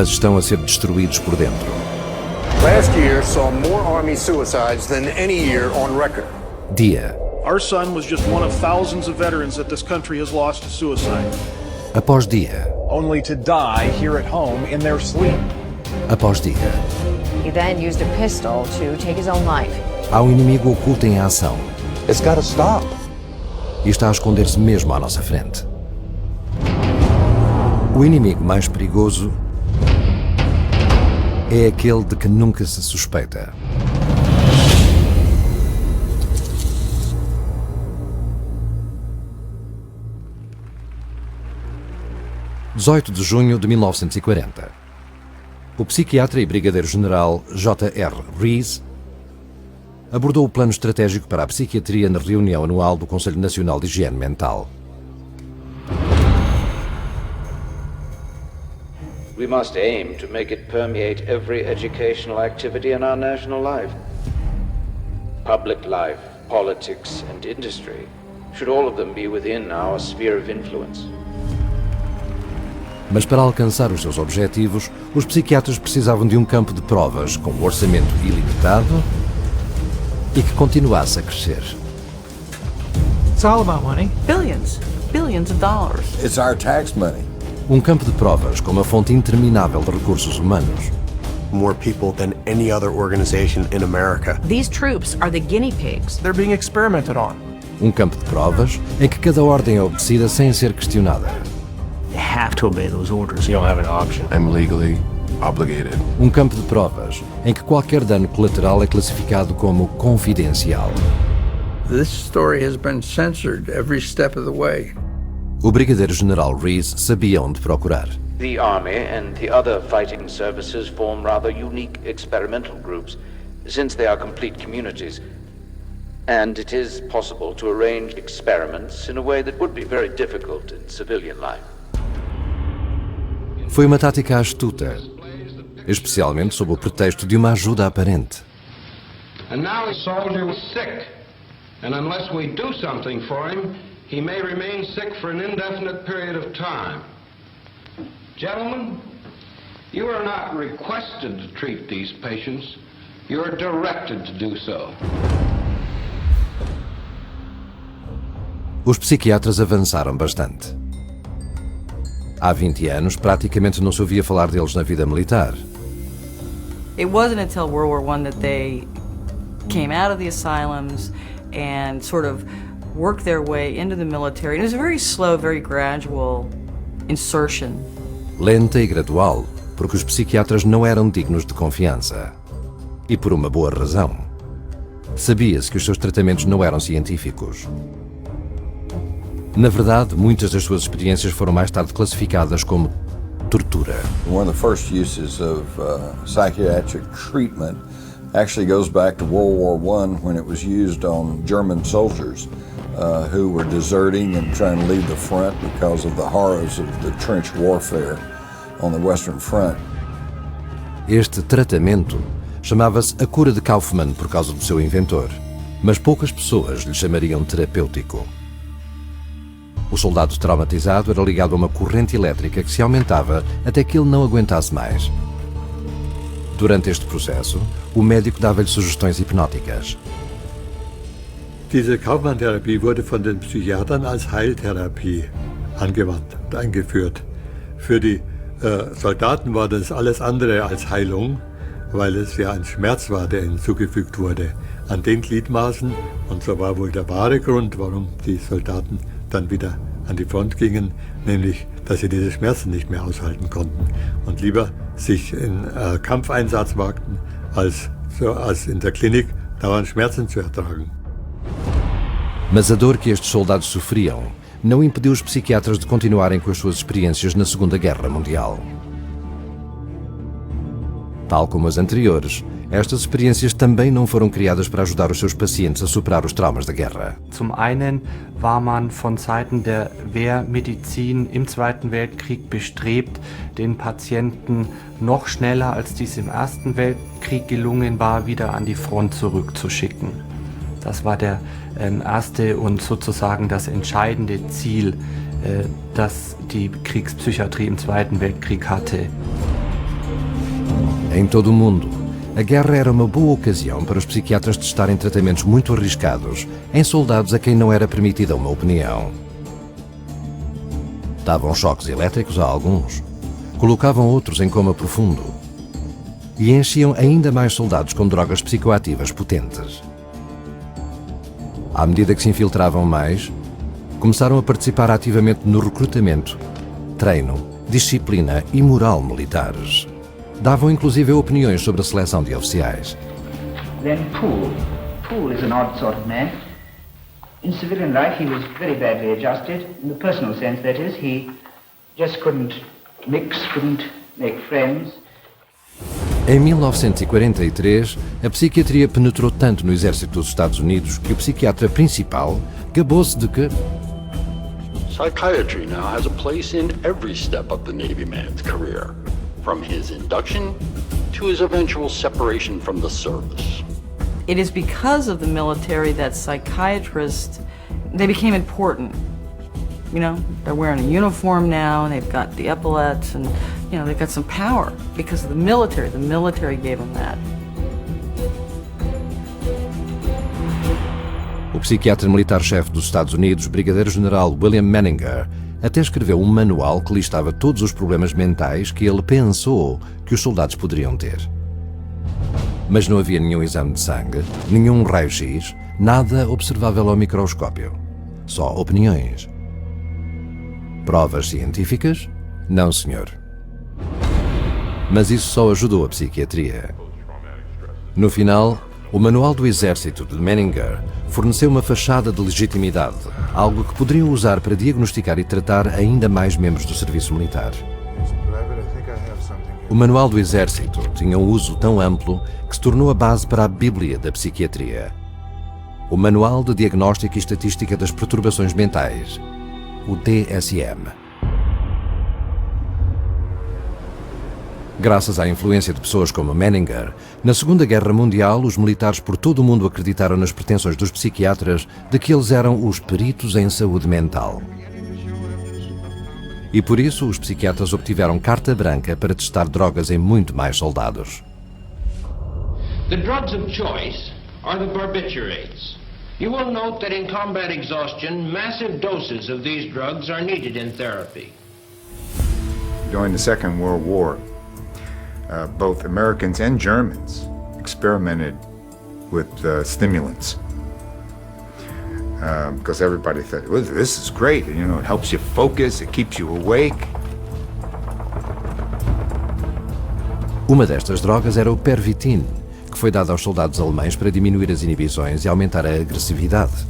mas estão a ser destruídos por dentro. Last year saw more Army suicides than any year on record. Dia Our son was just one of thousands of veterans that this country has lost to suicide. após dia, Only to die here at home in their sleep. após dia, He then used a pistol to take his own life. há um inimigo oculto em ação It's gotta stop. e está a esconder-se mesmo à nossa frente. O inimigo mais perigoso é aquele de que nunca se suspeita. (18 de junho de 1940). O psiquiatra e brigadeiro-general J.R. Rees abordou o plano estratégico para a psiquiatria na reunião anual do Conselho Nacional de Higiene Mental. We must aim to make it permeate every educational activity in our national life. Public life, politics, and industry should all of them be within our sphere of influence. Mas para alcançar os seus objetivos, os psiquiatras precisavam de um campo de provas com um orçamento ilimitado e que continuasse a crescer. It's all about money. Billions of dollars. It's our tax money. Um campo de provas com uma fonte interminável de recursos humanos. More people than any other organization in America. These troops are the guinea pigs. They're being experimented on. Um campo de provas em que cada ordem é obedecida sem ser questionada. You have to obey those orders. You don't have an option. I'm legally obligated. Um campo de provas em que qualquer dano colateral é classificado como confidencial. This story has been censored every step of the way. O brigadeiro-general Rees sabia onde procurar. The Army and the other fighting services form rather unique experimental groups, since they are complete communities. And it is possible to arrange experiments in a way that would be very difficult in civilian life. Foi uma tática astuta, especialmente sob o pretexto de uma ajuda aparente. And now the soldier was sick, and unless we do something for him, he may remain sick for an indefinite period of time. Gentlemen, you are not requested to treat these patients, you are directed to do so. Os psiquiatras avançaram bastante. Há 20 anos, praticamente não se ouvia falar deles na vida militar. It wasn't until World War I that they came out of the asylums and sort of worked their way into the military. It was a very slow, very gradual insertion. Lenta e gradual, porque os psiquiatras não eram dignos de confiança. E por uma boa razão. Sabia-se que os seus tratamentos não eram científicos. Na verdade, muitas das suas experiências foram mais tarde classificadas como tortura. One of the first uses of psychiatric treatment actually goes back to World War I when it was used on German soldiers who were deserting and trying to leave the front because of the horrors of the trench warfare on the Western Front. Este tratamento chamava-se a cura de Kaufmann por causa do seu inventor, mas poucas pessoas lhe chamariam terapêutico. O soldado traumatizado era ligado a uma corrente elétrica que se aumentava até que ele não aguentasse mais. Durante este processo, o médico dava-lhe sugestões hipnóticas. Diese Kaufmann-Therapie wurde von den Psychiatern als Heiltherapie angewandt und eingeführt. Für die Soldaten war das alles andere als Heilung, weil es ja ein Schmerz war, der ihnen zugefügt wurde an den Gliedmaßen. Und so war wohl der wahre Grund, warum die Soldaten dann wieder an die Front gingen, nämlich, dass sie diese Schmerzen nicht mehr aushalten konnten und lieber sich in Kampfeinsatz wagten, als in der Klinik dauernd Schmerzen zu ertragen. Mas a dor que estes soldados sofriam não impediu os psiquiatras de continuarem com as suas experiências na Segunda Guerra Mundial. Tal como as anteriores, estas experiências também não foram criadas para ajudar os seus pacientes a superar os traumas da guerra. Zum einen war man von Seiten der Wehrmedizin im Zweiten Weltkrieg bestrebt, den Patienten noch schneller, als dies im Ersten Weltkrieg gelungen war, wieder an die Front zurückzuschicken. Das war der erste und sozusagen das entscheidende Ziel, das die Kriegspsychiatrie im Zweiten Weltkrieg hatte. Em todo o mundo, a guerra era uma boa ocasião para os psiquiatras testarem tratamentos muito arriscados em soldados a quem não era permitida uma opinião. Davam choques elétricos a alguns, colocavam outros em coma profundo e enchiam ainda mais soldados com drogas psicoativas potentes. À medida que se infiltravam mais, começaram a participar ativamente no recrutamento, treino, disciplina e moral militares. Davam inclusive opiniões sobre a seleção de oficiais. Then Poole. Poole is an odd sort of man. In civilian life he was very badly adjusted. In the personal sense, that is, he just couldn't mix, couldn't make friends. Em 1943, a psiquiatria penetrou tanto no exército dos Estados Unidos que o psiquiatra principal gabou-se de que psychiatry now has a place in every step of the Navy man's career, from his induction to his eventual separation from the service. It is because of the military that psychiatrists, they became important. You know, they're wearing a uniform now, and they've got the epaulets, and, you know, they've got some power because of the military. The military gave them that. O psiquiatra militar-chefe dos Estados Unidos, brigadeiro-general William Menninger, até escreveu um manual que listava todos os problemas mentais que ele pensou que os soldados poderiam ter. Mas não havia nenhum exame de sangue, nenhum raio-x, nada observável ao microscópio. Só opiniões. Provas científicas? Não, senhor. Mas isso só ajudou a psiquiatria. No final, o Manual do Exército de Menninger forneceu uma fachada de legitimidade, algo que poderiam usar para diagnosticar e tratar ainda mais membros do serviço militar. O Manual do Exército tinha um uso tão amplo que se tornou a base para a Bíblia da psiquiatria. O Manual de Diagnóstico e Estatística das Perturbações Mentais, o DSM. Graças à influência de pessoas como Menninger, na Segunda Guerra Mundial, os militares por todo o mundo acreditaram nas pretensões dos psiquiatras de que eles eram os peritos em saúde mental. E por isso os psiquiatras obtiveram carta branca para testar drogas em muito mais soldados. The drugs of choice are the barbiturates. You will note that in combat exhaustion, massive doses of these drugs are needed in therapy. During the Second World War, both Americans and Germans experimented with stimulants because everybody thought, well, this is great, you know, it helps you focus, it keeps you awake. Uma destas drogas era o Pervitin, que foi dado aos soldados alemães para diminuir as inibições e aumentar a agressividade.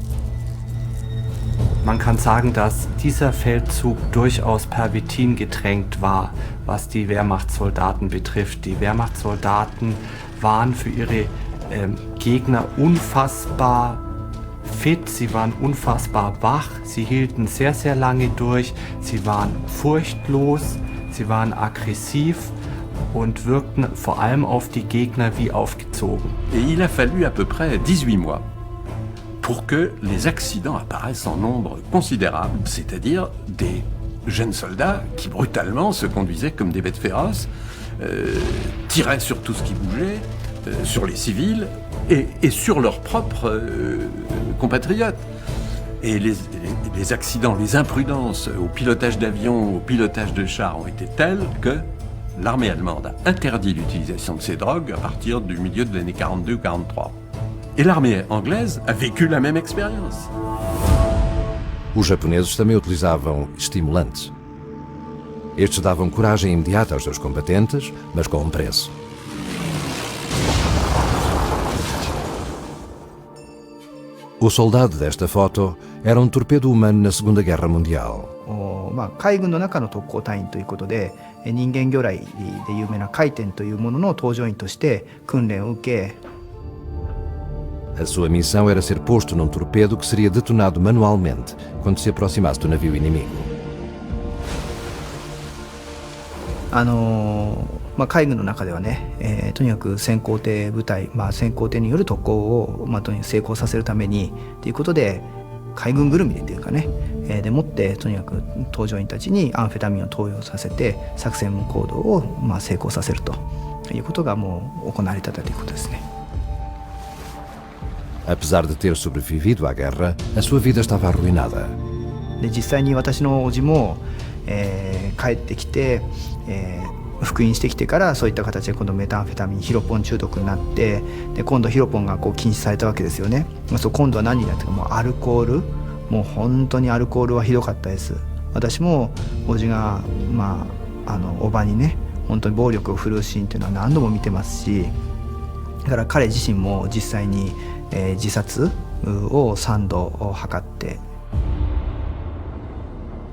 Man kann sagen, dass dieser Feldzug durchaus Pervitin getränkt war, was die Wehrmachtssoldaten betrifft. Die Wehrmachtssoldaten waren für ihre Gegner unfassbar fit, sie waren unfassbar wach, sie hielten sehr, sehr lange durch, sie waren furchtlos, sie waren aggressiv und wirkten vor allem auf die Gegner wie aufgezogen. Et il a fallu à peu près 18 mois pour que les accidents apparaissent en nombre considérable, c'est-à-dire des jeunes soldats qui brutalement se conduisaient comme des bêtes féroces, tiraient sur tout ce qui bougeait, sur les civils et sur leurs propres compatriotes. Et les accidents, les imprudences au pilotage d'avions, au pilotage de chars ont été telles que l'armée allemande a interdit l'utilisation de ces drogues à partir du milieu de l'année 42 ou 43. Et l'armée anglaise a vécu la même expérience. Os japoneses também utilizavam estimulantes. Estes davam coragem imediata aos seus combatentes, mas com um preço. O soldado desta foto era um torpedo humano na Segunda Guerra Mundial. 海軍の中の特攻隊員ということで、人間魚雷で有名な回転というものの搭乗員として訓練を受け、 A sua missão era ser posto num torpedo que seria detonado manualmente quando se aproximasse do navio inimigo. 海軍の中ではね、とにかく先行艇部隊、先行艇による特攻を、とにかく成功させるためにということで、海軍ぐるみでというかね、でもってとにかく搭乗員たちにアンフェタミンを投与させて作戦行動を成功させると。いうことがもう行われてたということですね。Apesar de ter sobrevivido à guerra, a sua vida estava arruinada. で実際に私の叔父も、帰ってきて、復員してきてからそういった形で今度メタンフェタミンヒロポン中毒になって、で今度ヒロポンがこう禁止されたわけですよね。そう今度は何になってか、もうアルコール、もう本当にアルコールはひどかったです。私も叔父が叔母にね本当に暴力を振るうシーンっていうのは何度も見てますし、だから彼自身も実際に、自殺を3度図って。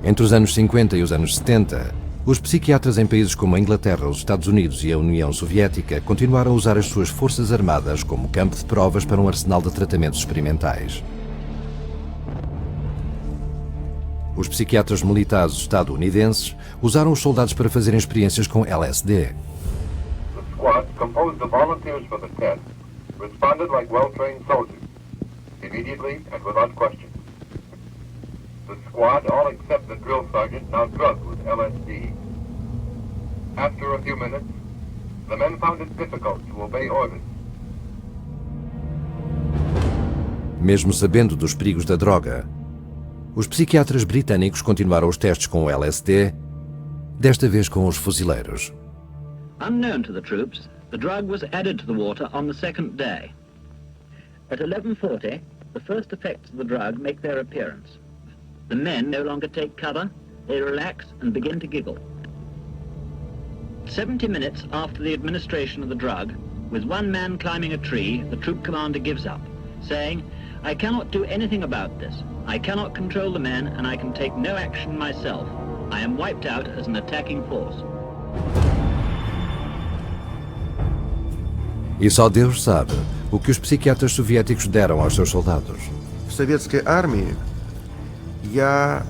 Entre os anos 50 e os anos 70, os psiquiatras em países como a Inglaterra, os Estados Unidos e a União Soviética continuaram a usar as suas forças armadas como campo de provas para um arsenal de tratamentos experimentais. Os psiquiatras militares estadunidenses usaram os soldados para fazerem experiências com LSD. The squad, composed of volunteers for the test, responded like well-trained soldiers, immediately and without question. The squad, all except the drill sergeant, now drugged with LSD. After a few minutes, the men found it difficult to obey orders. Mesmo sabendo dos perigos da droga, os psiquiatras britânicos continuaram os testes com o LSD, desta vez com os fuzileiros. Unknown to the troops, the drug was added to the water on the second day. At 11:40, the first effects of the drug make their appearance. The men no longer take cover, they relax and begin to giggle. 70 minutes after the administration of the drug, with one man climbing a tree, the troop commander gives up, saying, "I cannot do anything about this. I cannot control the men and I can take no action myself. I am wiped out as an attacking force." E só Deus sabe o que os psiquiatras soviéticos deram aos seus soldados. В советской армии я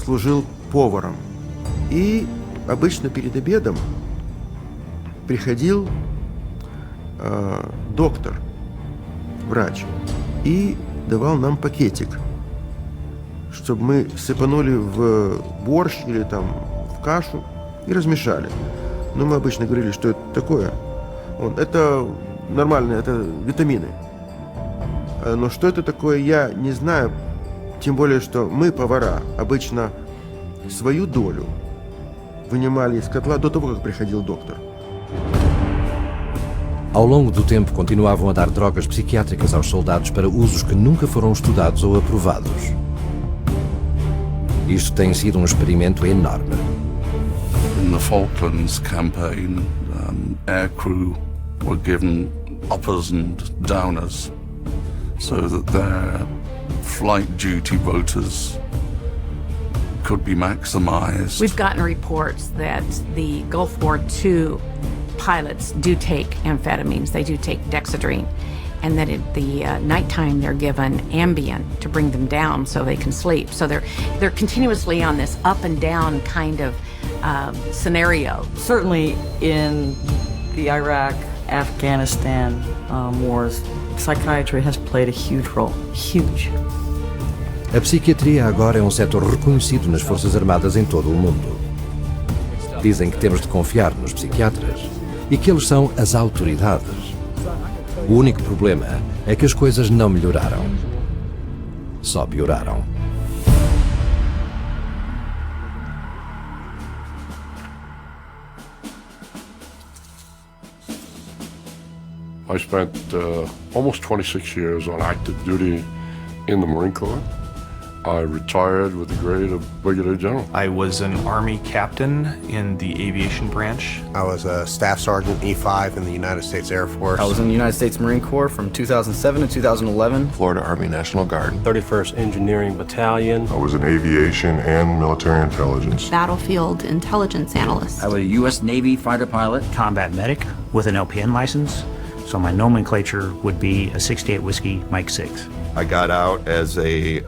служил поваром. И обычно перед обедом приходил доктор, врач, и давал нам пакетик, чтобы мы сыпанули в борщ или там в кашу и размешали. Но мы обычно говорили, что это такое. Это нормально, это витамины. Но что это такое, я не знаю. Тем более, что мы, повара, обычно свою долю вынимали из котла до того, как приходил доктор. Ao longo do tempo, continuavam a dar drogas psiquiátricas aos soldados para usos que nunca foram estudados ou aprovados. Isto tem sido um experimento enorme. In the Falklands campaign, air crew were given uppers and downers so that their flight duty rotas could be maximized. We've gotten reports that the Gulf War II pilots do take amphetamines, they do take Dexedrine, and that at the nighttime they're given Ambien to bring them down so they can sleep. So they're continuously on this up and down kind of scenario. Certainly in the Iraq, Afghanistan wars, psychiatry has played a huge role, huge. A psiquiatria agora é um setor reconhecido nas Forças Armadas em todo o mundo. Dizem que temos de confiar nos psiquiatras e que eles são as autoridades. O único problema é que as coisas não melhoraram. Só pioraram. I spent almost 26 years on active duty in the Marine Corps. I retired with the grade of Brigadier General. I was an Army captain in the aviation branch. I was a Staff Sergeant E5 in the United States Air Force. I was in the United States Marine Corps from 2007 to 2011. Florida Army National Guard. 31st Engineering Battalion. I was in aviation and military intelligence. Battlefield intelligence analyst. I was a U.S. Navy fighter pilot. Combat medic with an LPN license. So my nomenclature would be a 68 Whiskey Mike 6. I got out as a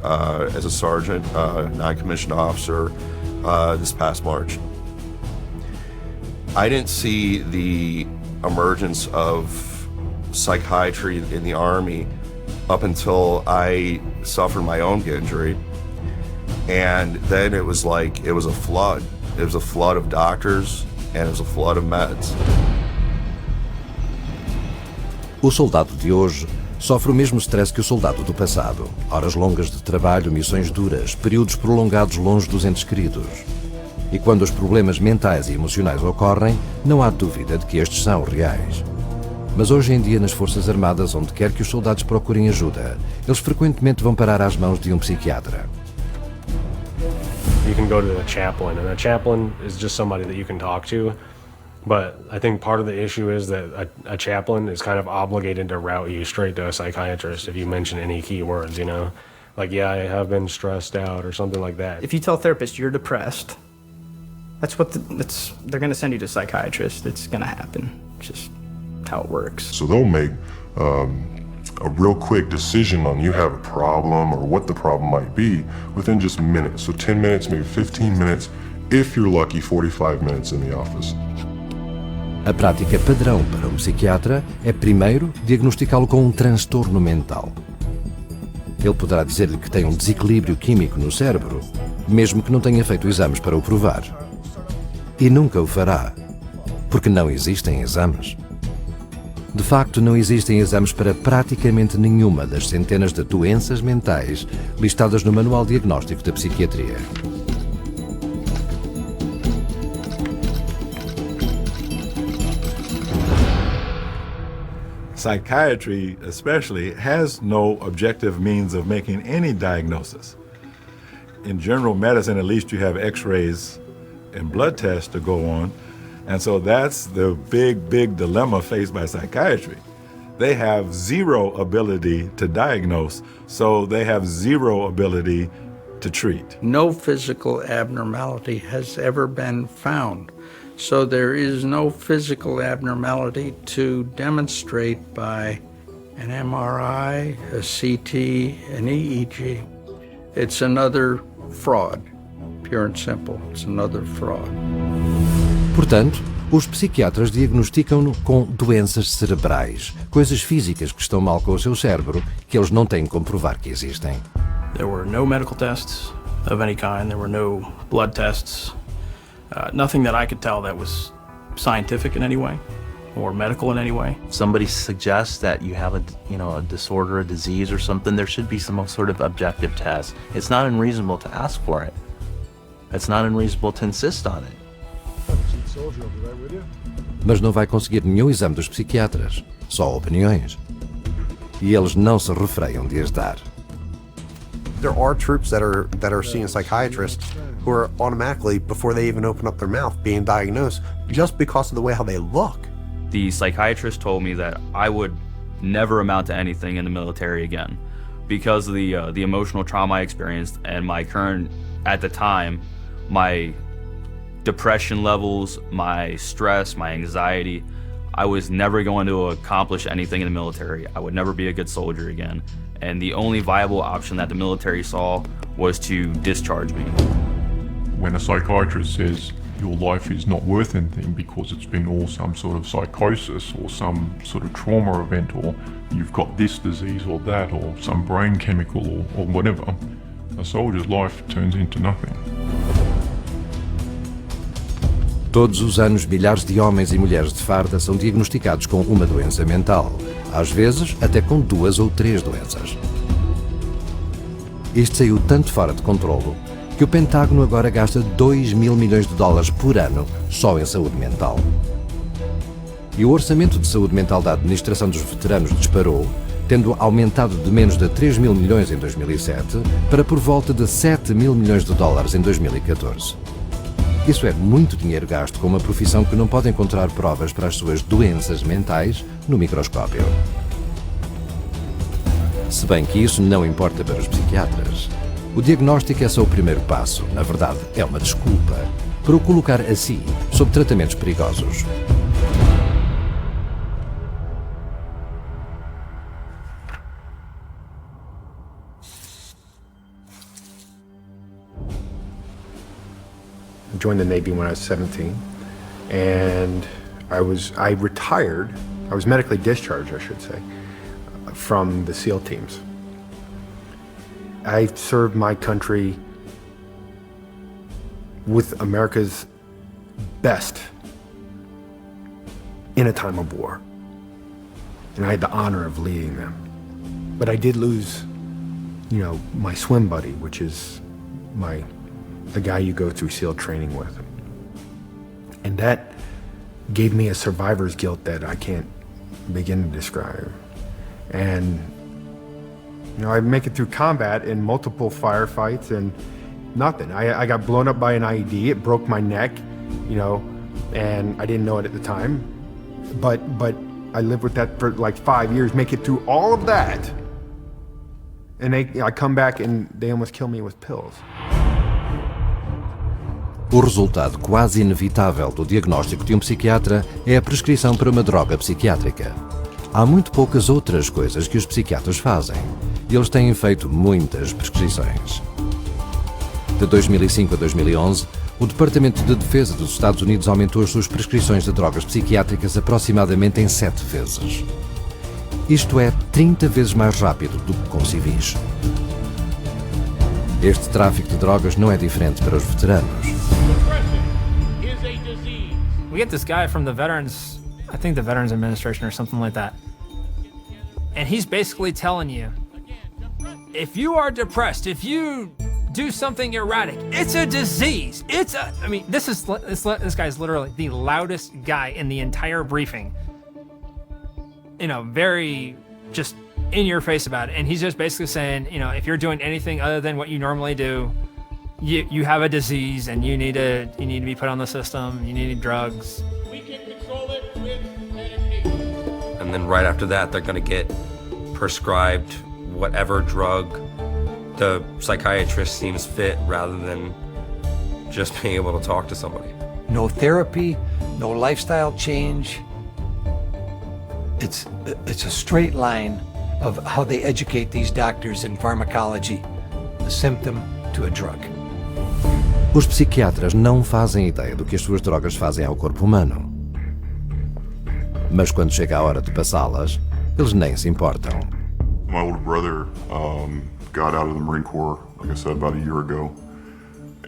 sergeant, non-commissioned officer, this past March. I didn't see the emergence of psychiatry in the Army up until I suffered my own injury. And then it was like, it was a flood. It was a flood of doctors and it was a flood of meds. O soldado de hoje sofre o mesmo stress que o soldado do passado. Horas longas de trabalho, missões duras, períodos prolongados longe dos entes queridos. E quando os problemas mentais e emocionais ocorrem, não há dúvida de que estes são reais. Mas hoje em dia, nas Forças Armadas, onde quer que os soldados procurem ajuda, eles frequentemente vão parar às mãos de um psiquiatra. You can go to a chaplain, and a chaplain is just somebody that you can talk to. But I think part of the issue is that a chaplain is kind of obligated to route you straight to a psychiatrist if you mention any keywords, you know? Like, yeah, I have been stressed out or something like that. If you tell a therapist you're depressed, they're going to send you to a psychiatrist. It's going to happen. It's just how it works. So they'll make a real quick decision on you have a problem or what the problem might be within just minutes. So 10 minutes, maybe 15 minutes, if you're lucky, 45 minutes in the office. A prática padrão para um psiquiatra é, primeiro, diagnosticá-lo com um transtorno mental. Ele poderá dizer-lhe que tem um desequilíbrio químico no cérebro, mesmo que não tenha feito exames para o provar. E nunca o fará, porque não existem exames. De facto, não existem exames para praticamente nenhuma das centenas de doenças mentais listadas no Manual Diagnóstico da Psiquiatria. Psychiatry, especially, has no objective means of making any diagnosis. In general medicine, at least you have x-rays and blood tests to go on, and so that's the big dilemma faced by psychiatry. They have zero ability to diagnose, so they have zero ability to treat. No physical abnormality has ever been found. So there is no physical abnormality to demonstrate by an MRI, a CT, an EEG. It's another fraud, pure and simple. It's another fraud. Portanto, os psiquiatras diagnosticam-no com doenças cerebrais, coisas físicas que estão mal com o seu cérebro, que eles não têm como provar que existem. There were no medical tests of any kind. There were no blood tests. Nothing that I could tell that was scientific in any way or medical in any way. If somebody suggests that you have a disorder, a disease or something, there should be some sort of objective test. It's not unreasonable to ask for it. It's not unreasonable to insist on it. Mas não vai conseguir nenhum exame dos psiquiatras, só opiniões. E eles não se refreiam de as dar. There are troops that are seeing psychiatrists who are automatically, before they even open up their mouth, being diagnosed just because of the way how they look. The psychiatrist told me that I would never amount to anything in the military again because of the emotional trauma I experienced and my current, at the time, my depression levels, my stress, my anxiety. I was never going to accomplish anything in the military. I would never be a good soldier again. And the only viable option that the military saw was to discharge me. When a psychiatrist says your life is not worth anything because it's been all some sort of psychosis or some sort of trauma event, or you've got this disease or that, or some brain chemical or whatever, a soldier's life turns into nothing. Todos os anos, milhares de homens e mulheres de farda são diagnosticados com uma doença mental, às vezes até com 2 ou 3 doenças. Isto saiu tanto fora de controlo que o Pentágono agora gasta $2 mil milhões por ano só em saúde mental. E o orçamento de saúde mental da Administração dos Veteranos disparou, tendo aumentado de menos de 3 mil milhões em 2007 para por volta de $7 mil milhões em 2014. Isso é muito dinheiro gasto com uma profissão que não pode encontrar provas para as suas doenças mentais no microscópio. Se bem que isso não importa para os psiquiatras. O diagnóstico é só o primeiro passo, na verdade é uma desculpa, para o colocar a si sob tratamentos perigosos. I joined the Navy when I was 17, and I retired. I was medically discharged, I should say, from the SEAL teams. I served my country with America's best in a time of war. and I had the honor of leading them. But I did lose, my swim buddy, which is the guy you go through SEAL training with. And that gave me a survivor's guilt that I can't begin to describe. And, I make it through combat in multiple firefights and nothing. I got blown up by an IED. It broke my neck, and I didn't know it at the time. But I lived with that for like 5 years, make it through all of that. And I come back and they almost kill me with pills. O resultado quase inevitável do diagnóstico de um psiquiatra é a prescrição para uma droga psiquiátrica. Há muito poucas outras coisas que os psiquiatras fazem, e eles têm feito muitas prescrições. De 2005 a 2011, o Departamento de Defesa dos Estados Unidos aumentou as suas prescrições de drogas psiquiátricas aproximadamente em 7 vezes. Isto é 30 vezes mais rápido do que com civis. Este tráfico de drogas não é diferente para os veteranos. We get this guy from the Veterans, I think the Veterans Administration or something like that. And he's basically telling you, if you are depressed, if you do something erratic, it's a disease. This guy's literally the loudest guy in the entire briefing. Very just in your face about it. And he's just basically saying, if you're doing anything other than what you normally do, you have a disease and you need to be put on the system, you need drugs. We can control it with medication. And then right after that, they're going to get prescribed whatever drug the psychiatrist seems fit rather than just being able to talk to somebody. No therapy, no lifestyle change. It's a straight line of how they educate these doctors in pharmacology, a symptom to a drug. Os psiquiatras não fazem ideia do que as suas drogas fazem ao corpo humano. Mas quando chega a hora de passá-las, eles nem se importam. My older brother got out of the Marine Corps, like I said, about a year ago.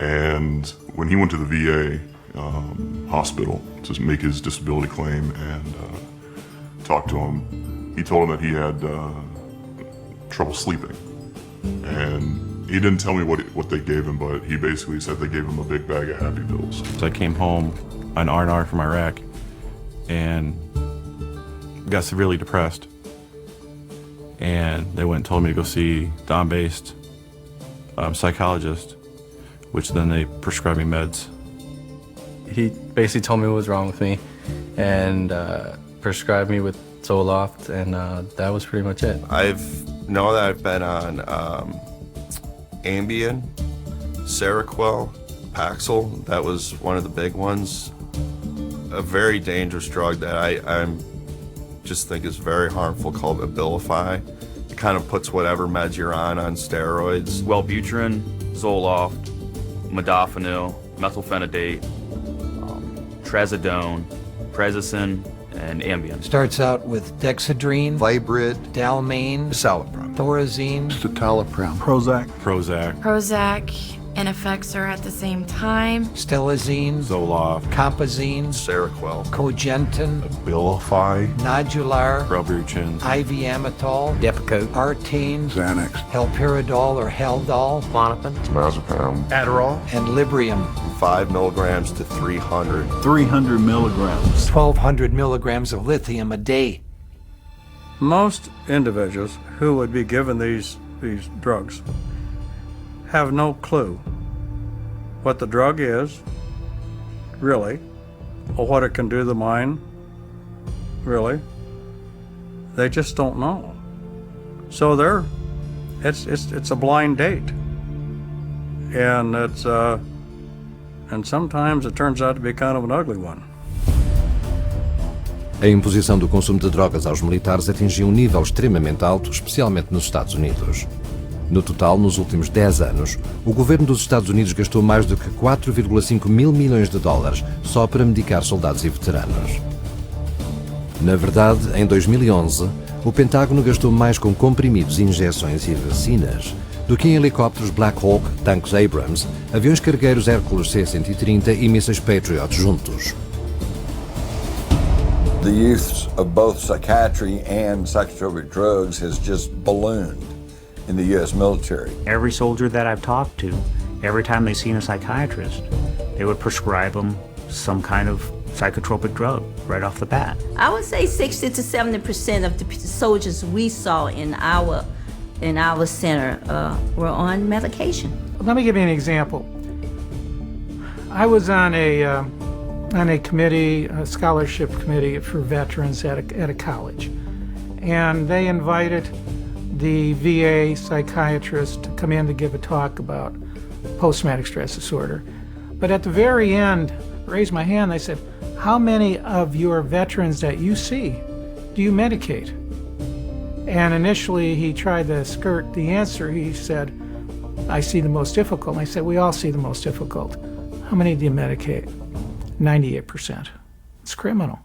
And when he went to the VA hospital to make his disability claim and talked to him, he told him that he had trouble sleeping. And he didn't tell me what they gave him, but he basically said they gave him a big bag of happy pills. So I came home on R&R from Iraq and got severely depressed. And they went and told me to go see Don-based psychologist, which then they prescribed me meds. He basically told me what was wrong with me and prescribed me with Zoloft, and that was pretty much it. I've been on Ambien, Seroquel, Paxil. That was one of the big ones. A very dangerous drug that I just think is very harmful, called Abilify. It kind of puts whatever meds you're on steroids. Wellbutrin, Zoloft, modafinil, methylphenidate, trazodone, Prazosin, and Ambien. Starts out with Dexedrine, Vibrid, Dalmane, Citalopram, Thorazine, Citalopram, Prozac, and effects are at the same time. Stelazine, Zoloft, Compazine, Seroquel, Cogentin, Abilify, Nodular, Wellbutrin, IV-Amitol, Depakote, Artane, Xanax, Haloperidol or Haldol, Klonopin, Diazepam, Adderall, and Librium. 5 milligrams to 300. 300 milligrams. 1,200 milligrams of lithium a day. Most individuals who would be given these drugs have no clue what the drug is, really, or what it can do to the mind, really. They just don't know. So it's a blind date, and and sometimes it turns out to be kind of an ugly one. A imposição do consumo de drogas aos militares atingiu um nível extremamente alto, especialmente nos Estados Unidos. No total, nos últimos 10 anos, o governo dos Estados Unidos gastou mais do que 4,5 mil milhões de dólares só para medicar soldados e veteranos. Na verdade, em 2011, o Pentágono gastou mais com comprimidos, injeções e vacinas do que em helicópteros Black Hawk, tanques Abrams, aviões cargueiros Hércules C-130 e mísseis Patriot juntos. the use of both psychiatry and psychotropic drugs has just ballooned in the U.S. military. Every soldier that I've talked to, every time they seen a psychiatrist, they would prescribe them some kind of psychotropic drug right off the bat. I would say 60 to 70% of the soldiers we saw in our center were on medication. Let me give you an example. I was on a committee, a scholarship committee for veterans at a college, and they invited the VA psychiatrist to come in to give a talk about post-traumatic stress disorder. But at the very end, I raised my hand, I said, how many of your veterans that you see do you medicate? And initially he tried to skirt the answer. He said, I see the most difficult. And I said, we all see the most difficult. How many do you medicate? 98%. It's criminal.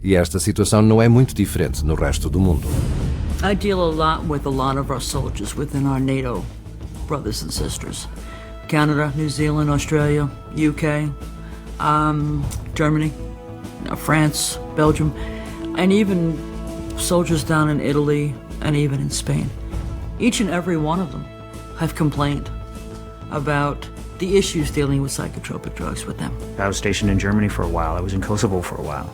E esta situação não é muito diferente no resto do mundo. I deal a lot with a lot of our soldiers within our NATO brothers and sisters. Canada, New Zealand, Australia, UK, Germany, France, Belgium, and even soldiers down in Italy and even in Spain. Each and every one of them have complained about the issues dealing with psychotropic drugs with them. I was stationed in Germany for a while. I was in Kosovo for a while.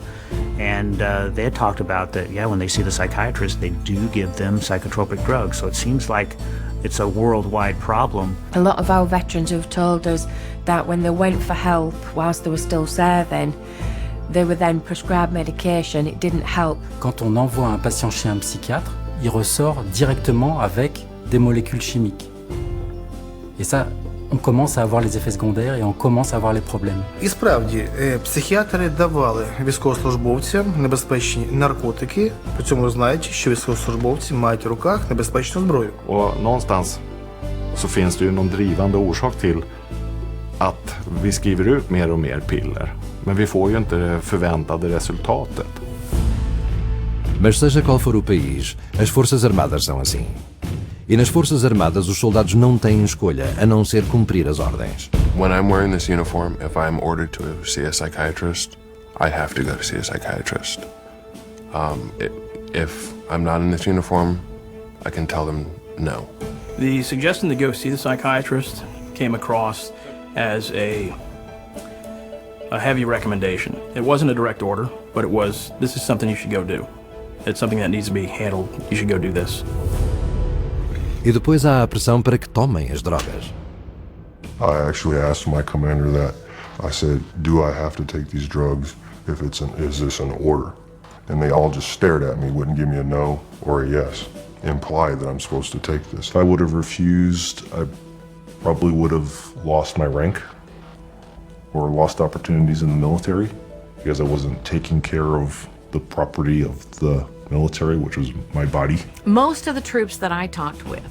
And they had talked about that, yeah, when they see the psychiatrist, they do give them psychotropic drugs. So it seems like it's a worldwide problem. A lot of our veterans have told us that when they went for help whilst they were still serving, they were then prescribed medication. It didn't help. Quand on envoie un patient chez un psychiatre, il ressort directement avec des molécules chimiques. Et ça, on commence à avoir les effets secondaires et on commence à avoir les problèmes. І справді, психіатри давали військовослужбовцям небезпечні наркотики, при цьому знаючи, що військовослужбовці мають в руках небезпечну зброю. Och någonstans så finns det ju någon drivande orsak till att vi skriver ut mer och mer piller. Men vi får ju inte det förväntade resultatet. Mas seja qual for o país, as Forças Armadas são assim. E nas Forças Armadas os soldados não têm escolha a não ser cumprir as ordens. When I'm wearing this uniform, if I'm ordered to see a psychiatrist, I have to go to see a psychiatrist. If I'm not in this uniform, I can tell them no. The suggestion to go see the psychiatrist came across as a heavy recommendation. It wasn't a direct order, but it was, this is something you should go do. It's something that needs to be handled. You should go do this. E depois há a pressão para que tomem as drogas. I actually asked my commander that. I said, do I have to take these drugs? Is this an order? And they all just stared at me, wouldn't give me a no or a yes, imply that I'm supposed to take this. If I would have refused, I probably would have lost my rank or lost opportunities in the military because I wasn't taking care of the property of the military, which was my body. Most of the troops that I talked with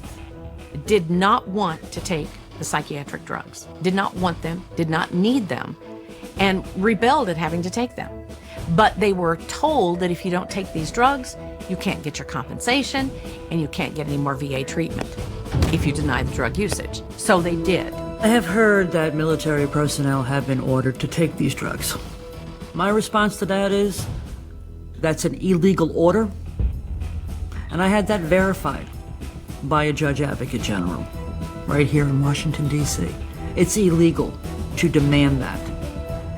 did not want to take the psychiatric drugs, did not want them, did not need them, and rebelled at having to take them. But they were told that if you don't take these drugs, you can't get your compensation and you can't get any more VA treatment if you deny the drug usage. So they did. I have heard that military personnel have been ordered to take these drugs. My response to that is, that's an illegal order, and I had that verified by a judge advocate general right here in Washington, D.C. It's illegal to demand that.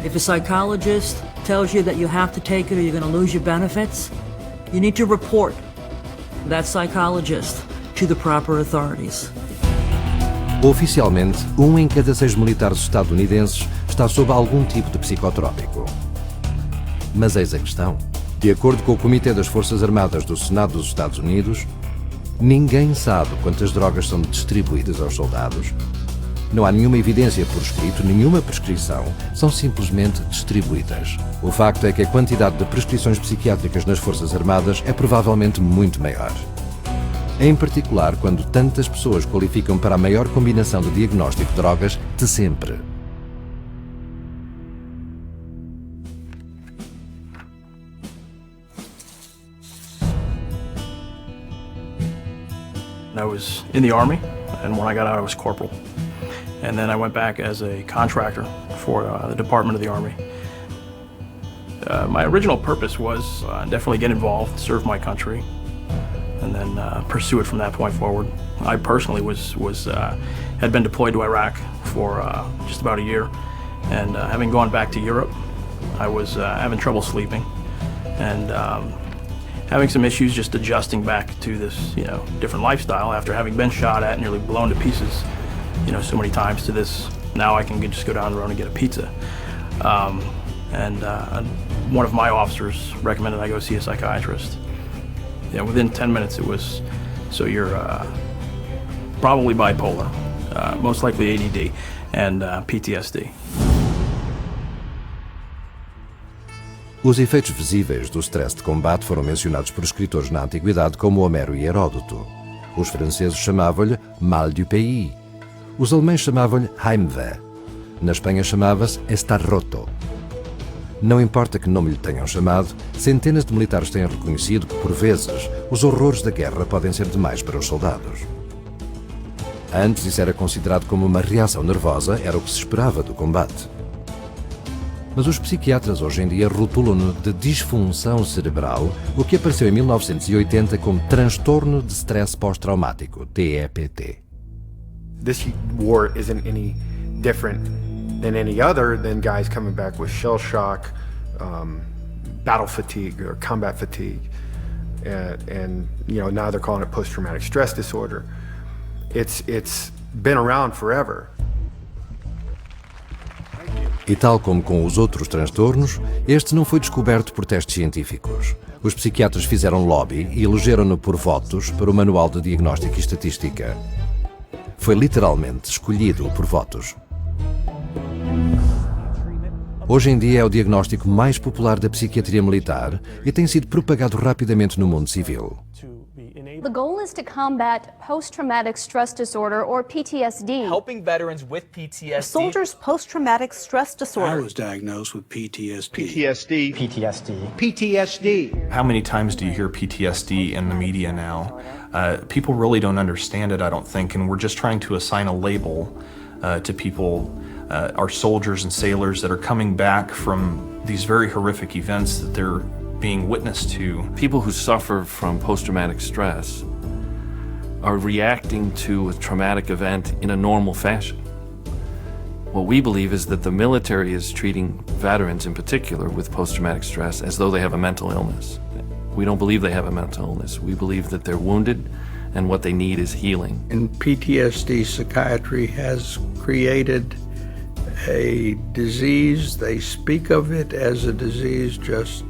If a psychologist tells you that you have to take it or you're going to lose your benefits, you need to report that psychologist to the proper authorities. Oficialmente, 1 em cada 6 militares estadunidenses está sob algum tipo de psicotrópico. Mas eis a questão. De acordo com o Comitê das Forças Armadas do Senado dos Estados Unidos, ninguém sabe quantas drogas são distribuídas aos soldados. Não há nenhuma evidência por escrito, nenhuma prescrição, são simplesmente distribuídas. O facto é que a quantidade de prescrições psiquiátricas nas Forças Armadas é provavelmente muito maior. Em particular, quando tantas pessoas qualificam para a maior combinação de diagnóstico de drogas de sempre. I was in the Army, and when I got out, I was corporal. And then I went back as a contractor for the Department of the Army. My original purpose was definitely get involved, serve my country, and then pursue it from that point forward. I personally had been deployed to Iraq for just about a year, and having gone back to Europe, I was having trouble sleeping, and having some issues just adjusting back to this, different lifestyle after having been shot at, nearly blown to pieces, so many times, to this, now I can just go down the road and get a pizza. And one of my officers recommended I go see a psychiatrist. Within 10 minutes it was, so you're probably bipolar, most likely ADD, and PTSD. Os efeitos visíveis do stress de combate foram mencionados por escritores na antiguidade como Homero e Heródoto. Os franceses chamavam-lhe mal du pays. Os alemães chamavam-lhe Heimweh. Na Espanha chamava-se estar roto. Não importa que nome lhe tenham chamado, centenas de militares têm reconhecido que, por vezes, os horrores da guerra podem ser demais para os soldados. Antes isso era considerado como uma reação nervosa, era o que se esperava do combate. Mas os psiquiatras hoje em dia rotulam-no de disfunção cerebral, o que apareceu em 1980 como transtorno de stress pós-traumático, TEPT. This war isn't any different than any other than guys coming back with shell shock, battle fatigue or combat fatigue, and now they're calling it post-traumatic stress disorder. It's been around forever. E tal como com os outros transtornos, este não foi descoberto por testes científicos. Os psiquiatras fizeram lobby e elegeram-no por votos para o Manual de Diagnóstico e Estatística. Foi literalmente escolhido por votos. Hoje em dia é o diagnóstico mais popular da psiquiatria militar e tem sido propagado rapidamente no mundo civil. The goal is to combat post-traumatic stress disorder, or PTSD. Helping veterans with PTSD. Soldiers' post-traumatic stress disorder. I was diagnosed with PTSD. PTSD. How many times do you hear PTSD in the media now? People really don't understand it, I don't think, and we're just trying to assign a label to people, our soldiers and sailors that are coming back from these very horrific events that they're being witness to. People who suffer from post-traumatic stress are reacting to a traumatic event in a normal fashion. What we believe is that the military is treating veterans in particular with post-traumatic stress as though they have a mental illness. We don't believe they have a mental illness. We believe that they're wounded and what they need is healing. In PTSD, psychiatry has created a disease. They speak of it as a disease just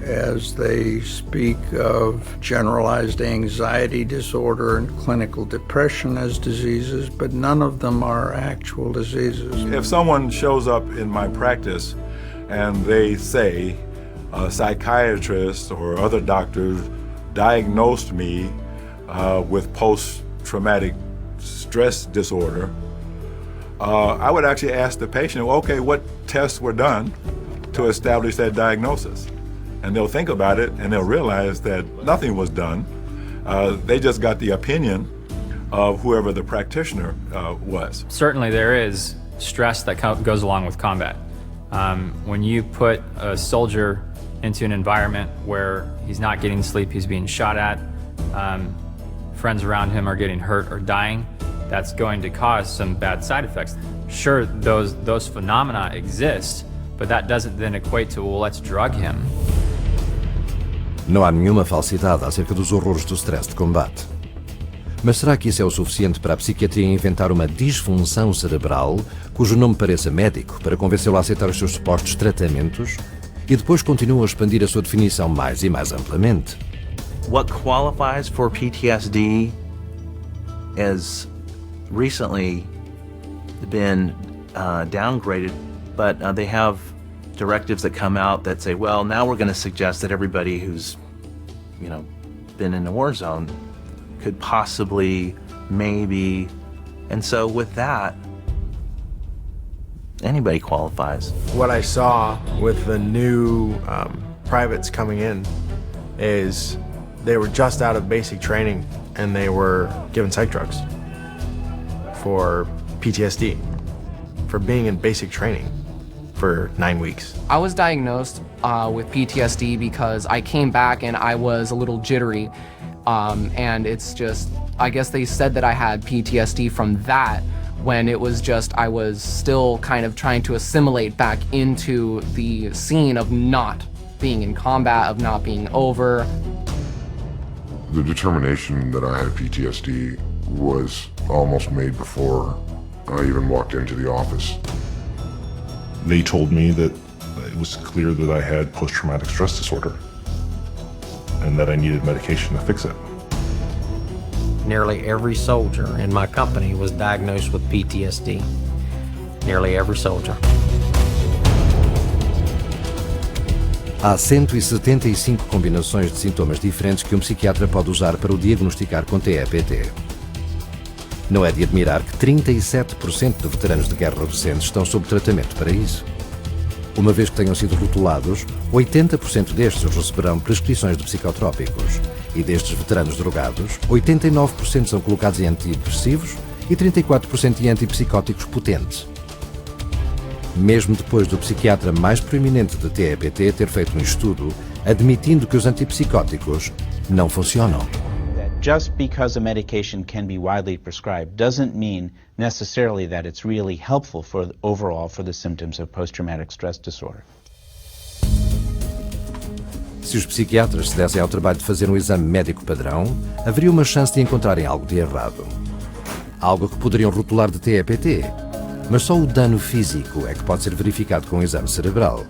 as they speak of generalized anxiety disorder and clinical depression as diseases, but none of them are actual diseases. If someone shows up in my practice and they say a psychiatrist or other doctors diagnosed me with post-traumatic stress disorder, I would actually ask the patient, okay, what tests were done to establish that diagnosis? And they'll think about it and they'll realize that nothing was done. They just got the opinion of whoever the practitioner was. Certainly there is stress that goes along with combat. When you put a soldier into an environment where he's not getting sleep, he's being shot at, friends around him are getting hurt or dying, that's going to cause some bad side effects. Sure, those phenomena exist, but that doesn't then equate to, well, let's drug him. Não há nenhuma falsidade acerca dos horrores do stress de combate. Mas será que isso é o suficiente para a psiquiatria inventar uma disfunção cerebral, cujo nome pareça médico, para convencê-lo a aceitar os seus supostos tratamentos? E depois continua a expandir a sua definição mais e mais amplamente. What qualifies for PTSD has recently been downgraded, but they have directives that come out that say, well, now we're going to suggest that everybody who's, been in a war zone could possibly, maybe, and so with that, anybody qualifies. What I saw with the new privates coming in is they were just out of basic training and they were given psych drugs for PTSD, for being in basic training for 9 weeks. I was diagnosed with PTSD because I came back and I was a little jittery. And it's just, I guess they said that I had PTSD from that when it was just, I was still kind of trying to assimilate back into the scene of not being in combat, of not being over. The determination that I had PTSD was almost made before I even walked into the office. They told me that it was clear that I had post-traumatic stress disorder and that I needed medication to fix it. Nearly every soldier in my company was diagnosed with PTSD. Nearly every soldier. Há 175 combinações de sintomas diferentes que um psiquiatra pode usar para o diagnosticar com TEPT. Não é de admirar que 37% de veteranos de guerra recentes estão sob tratamento para isso. Uma vez que tenham sido rotulados, 80% destes receberão prescrições de psicotrópicos. E destes veteranos drogados, 89% são colocados em antidepressivos e 34% em antipsicóticos potentes. Mesmo depois do psiquiatra mais proeminente de TEPT ter feito um estudo admitindo que os antipsicóticos não funcionam. Just because a medication can be widely prescribed doesn't mean necessarily that it's really helpful overall for the symptoms of post-traumatic stress disorder. Se os psiquiatras se dessem ao trabalho de fazer um exame médico padrão, haveria uma chance de encontrarem algo de errado. Algo que poderiam rotular de TEPT, mas só o dano físico é que pode ser verificado com um exame cerebral.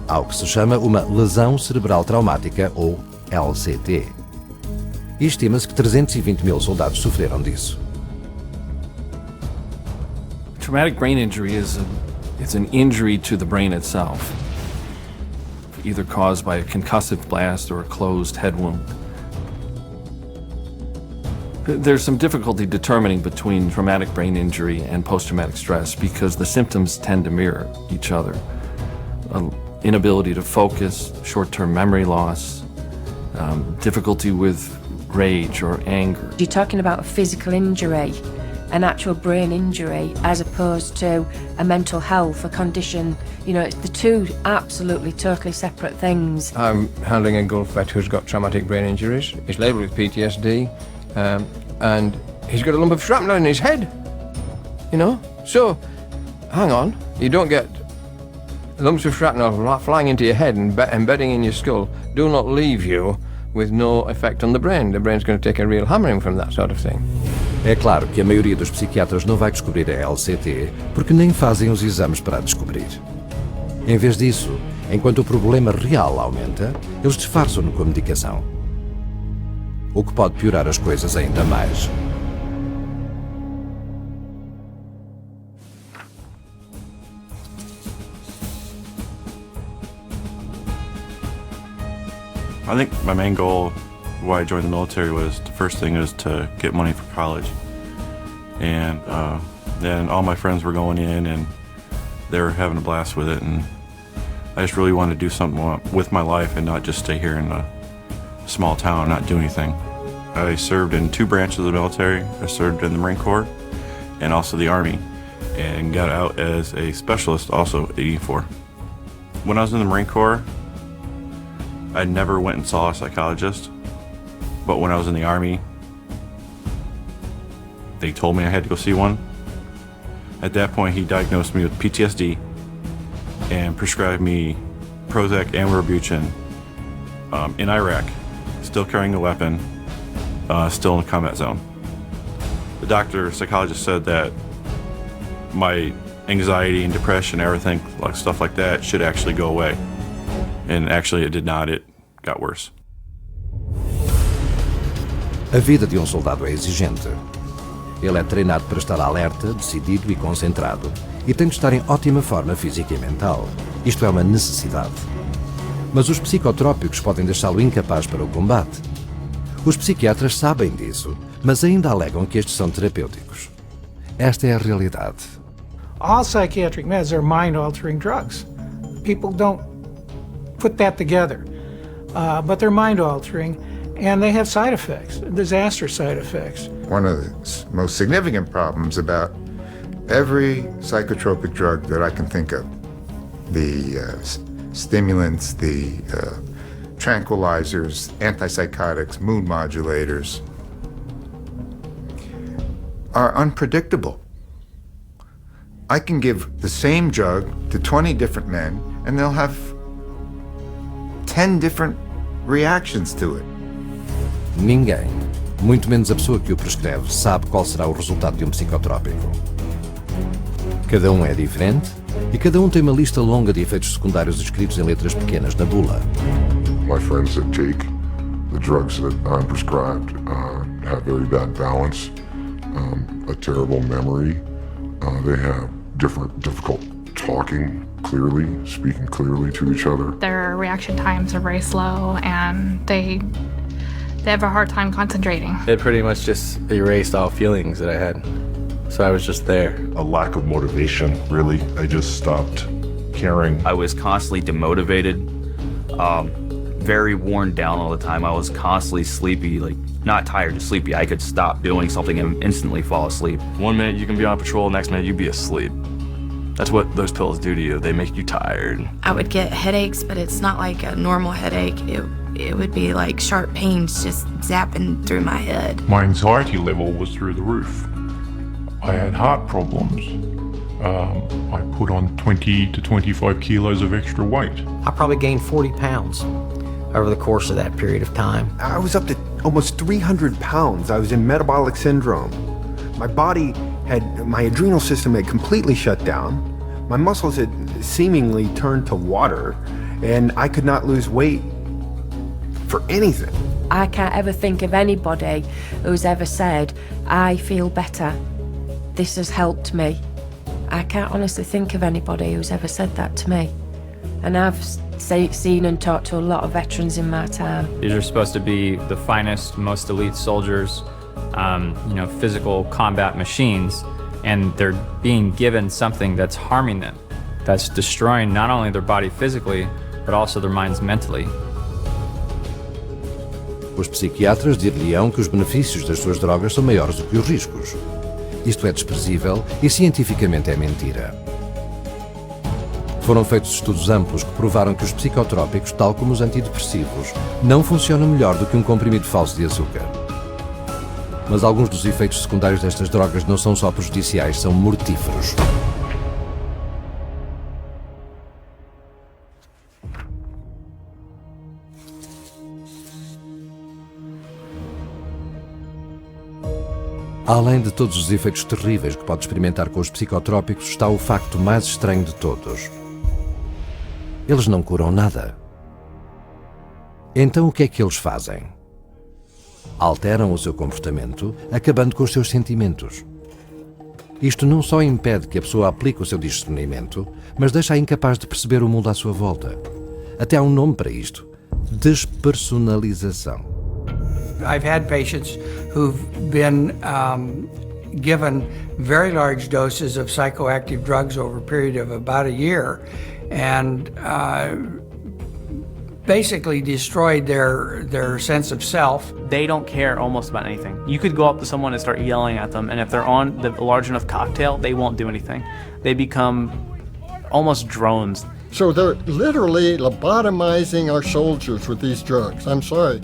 Algo que se chama uma lesão cerebral traumática, ou LCT. E estima-se que 320 mil soldados sofreram disso. Traumatic brain injury is an injury to the brain itself, either caused by a concussive blast or a closed head wound. There's some difficulty determining between traumatic brain injury and post-traumatic stress because the symptoms tend to mirror each other. Inability to focus, short-term memory loss, difficulty with rage or anger. You're talking about a physical injury, an actual brain injury, as opposed to a mental health, a condition. You know, it's the two absolutely, totally separate things. I'm handling a Gulf vet who's got traumatic brain injuries. He's labelled with PTSD, and he's got a lump of shrapnel in his head. You know? So, hang on, you don't get lumps of shrapnel flying into your head and embedding in your skull do not leave you with no effect on the brain. The brain's going to take a real hammering from that sort of thing. É claro que a maioria dos psiquiatras não vai descobrir a LCT porque nem fazem os exames para a descobrir. Em vez disso, enquanto o problema real aumenta, eles disfarçam-no com a medicação. O que pode piorar as coisas ainda mais. I think my main goal why I joined the military was, the first thing is to get money for college. And then all my friends were going in and they were having a blast with it, and I just really wanted to do something with my life and not just stay here in a small town and not do anything. I served in 2 branches of the military. I served in the Marine Corps and also the Army, and got out as a specialist also at 84. When I was in the Marine Corps, I never went and saw a psychologist, but when I was in the Army, they told me I had to go see one. At that point, he diagnosed me with PTSD and prescribed me Prozac and Wellbutrin in Iraq, still carrying a weapon, still in the combat zone. The psychologist said that my anxiety and depression, everything, like stuff like that, should actually go away. And actually it did not, it got worse. A vida de um soldado é exigente. Ele é treinado para estar alerta, decidido e concentrado, e tem de estar em ótima forma física e mental. Isto é uma necessidade. Mas os psicotrópicos podem deixá-lo incapaz para o combate. Os psiquiatras sabem disso, mas ainda alegam que estes são terapêuticos. Esta é a realidade. All psychiatric meds are mind-altering drugs. People don't put that together, but they're mind-altering, and they have side effects, disastrous side effects. One of the most significant problems about every psychotropic drug that I can think of the stimulants, the tranquilizers, antipsychotics, mood modulators, are unpredictable. I can give the same drug to 20 different men and they'll have 10 different reactions to it. Ninguém, muito menos a pessoa que o prescreve, sabe qual será o resultado de um psicotrópico. Cada um é diferente e cada um tem uma lista longa de efeitos secundários escritos em letras pequenas na bula. My friends that take the drugs that I'm prescribed have very bad balance, a terrible memory. They have difficult talking clearly, speaking clearly to each other. Their reaction times are very slow and they have a hard time concentrating. It pretty much just erased all feelings that I had. So I was just there. A lack of motivation, really. I just stopped caring. I was constantly demotivated, very worn down all the time. I was constantly sleepy, like not tired, just sleepy. I could stop doing something and instantly fall asleep. 1 minute you can be on patrol, next minute you'd be asleep. That's what those pills do to you. They make you tired. I would get headaches, but it's not like a normal headache. It would be like sharp pains just zapping through my head. My anxiety level was through the roof. I had heart problems. I put on 20 to 25 kilos of extra weight. I probably gained 40 pounds over the course of that period of time. I was up to almost 300 pounds. I was in metabolic syndrome. My body my adrenal system had completely shut down. My muscles had seemingly turned to water, and I could not lose weight for anything. I can't ever think of anybody who's ever said, I feel better. This has helped me. I can't honestly think of anybody who's ever said that to me. And I've seen and talked to a lot of veterans in my time. These are supposed to be the finest, most elite soldiers, physical combat machines, and they're being given something that's harming them, that's destroying not only their body physically, but also their minds mentally. Os psiquiatras dir-lhe-ão que os benefícios das suas drogas são maiores do que os riscos. Isto é desprezível e cientificamente é mentira. Foram feitos estudos amplos que provaram que os psicotrópicos, tal como os antidepressivos, não funcionam melhor do que um comprimido falso de açúcar. Mas alguns dos efeitos secundários destas drogas não são só prejudiciais, são mortíferos. Além de todos os efeitos terríveis que pode experimentar com os psicotrópicos, está o facto mais estranho de todos. Eles não curam nada. Então o que é que eles fazem? Alteram o seu comportamento, acabando com os seus sentimentos. Isto não só impede que a pessoa aplique o seu discernimento, mas deixa-a incapaz de perceber o mundo à sua volta. Até há um nome para isto: despersonalização. I've had patients who've been given very large doses of psychoactive drugs over a period of about a year and basically destroyed their sense of self. They don't care almost about anything. You could go up to someone and start yelling at them, and if they're on the large enough cocktail, they won't do anything. They become almost drones. So they're literally lobotomizing our soldiers with these drugs. I'm sorry.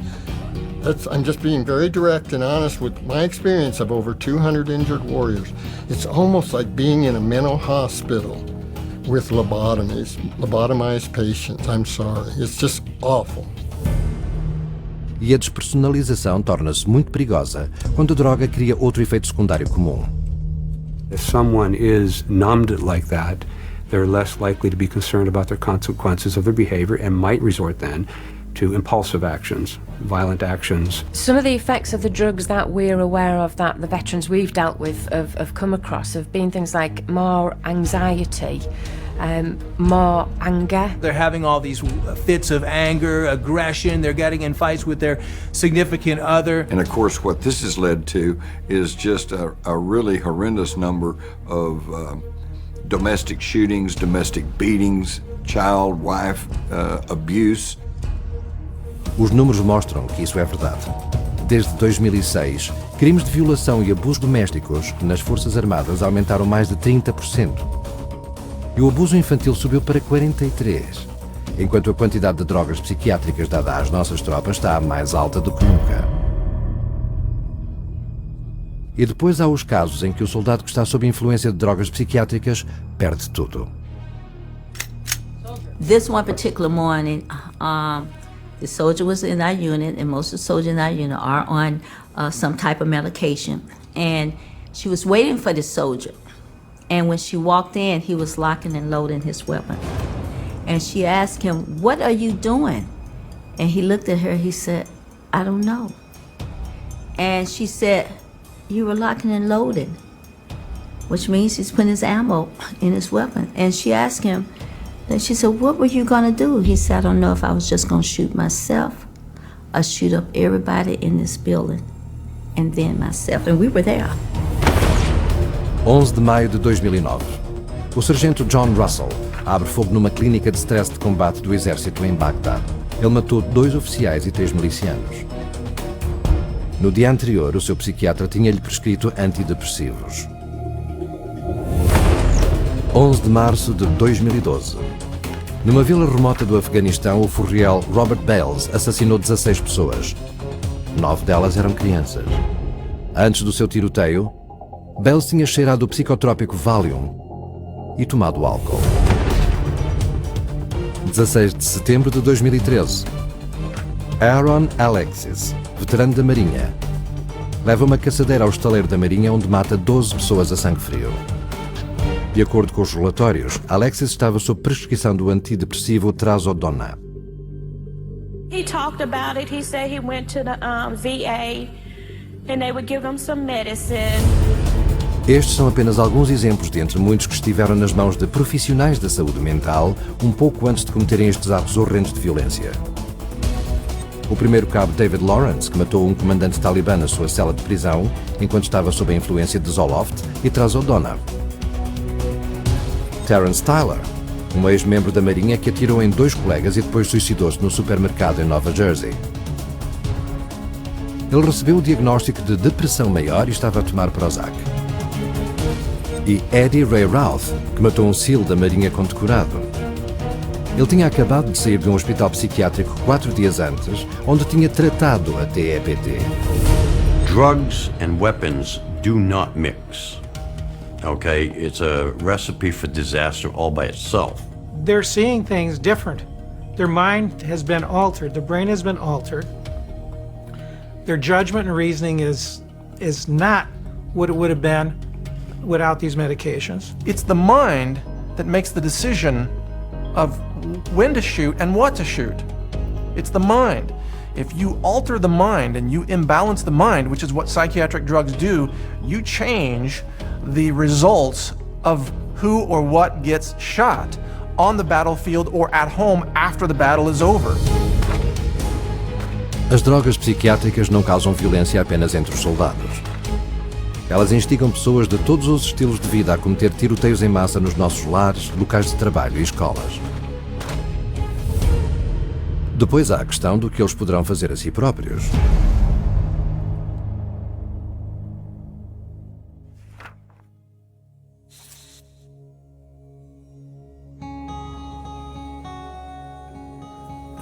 I'm just being very direct and honest with my experience of over 200 injured warriors. It's almost like being in a mental hospital with lobotomized patients. I'm sorry. It's just awful. E a despersonalização torna-se muito perigosa quando a droga cria outro efeito secundário comum. If someone is numbed like that, they're less likely to be concerned about the consequences of their behavior and might resort then to impulsive actions, violent actions. Some of the effects of the drugs that we're aware of, that the veterans we've dealt with have come across, have been things like more anxiety, more anger. They're having all these fits of anger, aggression, they're getting in fights with their significant other. And of course what this has led to is just a really horrendous number of domestic shootings, domestic beatings, child, wife abuse. Os números mostram que isso é verdade. Desde 2006, crimes de violação e abuso domésticos nas Forças Armadas aumentaram mais de 30%. e o abuso infantil subiu para 43, enquanto a quantidade de drogas psiquiátricas dada às nossas tropas está mais alta do que nunca. E depois há os casos em que o soldado que está sob influência de drogas psiquiátricas perde tudo. This one particular morning, the soldier was in our unit, and most of the soldiers in our unit are on some type of medication. And she was waiting for the soldier. And when she walked in, he was locking and loading his weapon. And she asked him, "What are you doing?" And he looked at her, he said, "I don't know." And she said, "You were locking and loading," which means he's putting his ammo in his weapon. And she asked him, then she said, "What were you gonna do?" He said, "I don't know if I was just gonna shoot myself or shoot up everybody in this building, and then myself." And we were there. 11 de maio de 2009. O sargento John Russell abre fogo numa clínica de stress de combate do exército em Bagdá. Ele matou 2 oficiais e 3 milicianos. No dia anterior, o seu psiquiatra tinha-lhe prescrito antidepressivos. 11 de março de 2012. Numa vila remota do Afeganistão, o furriel Robert Bales assassinou 16 pessoas. 9 delas eram crianças. Antes do seu tiroteio, Bales tinha cheirado o psicotrópico Valium e tomado álcool. 16 de setembro de 2013. Aaron Alexis, veterano da Marinha, leva uma caçadeira ao estaleiro da Marinha onde mata 12 pessoas a sangue frio. De acordo com os relatórios, Alexis estava sob prescrição do antidepressivo Trazodona. He talked about it. He said he went to the VA and they would give him some medicine. Estes são apenas alguns exemplos de entre muitos que estiveram nas mãos de profissionais da saúde mental um pouco antes de cometerem estes atos horrendos de violência. O primeiro cabo David Lawrence, que matou um comandante talibã na sua cela de prisão enquanto estava sob a influência de Zoloft e Trazodona. Terence Tyler, um ex-membro da Marinha que atirou em 2 colegas e depois suicidou-se no supermercado em Nova Jersey. Ele recebeu o diagnóstico de depressão maior e estava a tomar Prozac. E Eddie Ray Routh, que matou um SEAL da Marinha condecorado. Ele tinha acabado de sair de um hospital psiquiátrico 4 dias antes, onde tinha tratado a TEPT. Drugs and weapons do not mix. Okay, it's a recipe for disaster all by itself. They're seeing things different. Their mind has been altered. The brain has been altered. Their judgment and reasoning is not what it would have been without these medications. It's the mind that makes the decision of when to shoot and what to shoot. It's the mind. If you alter the mind and you imbalance the mind, which is what psychiatric drugs do, you change the results of who or what gets shot on the battlefield or at home after the battle is over. As drogas psiquiátricas não causam violência apenas entre os soldados. Elas instigam pessoas de todos os estilos de vida a cometer tiroteios em massa nos nossos lares, locais de trabalho e escolas. Depois há a questão do que eles poderão fazer a si próprios.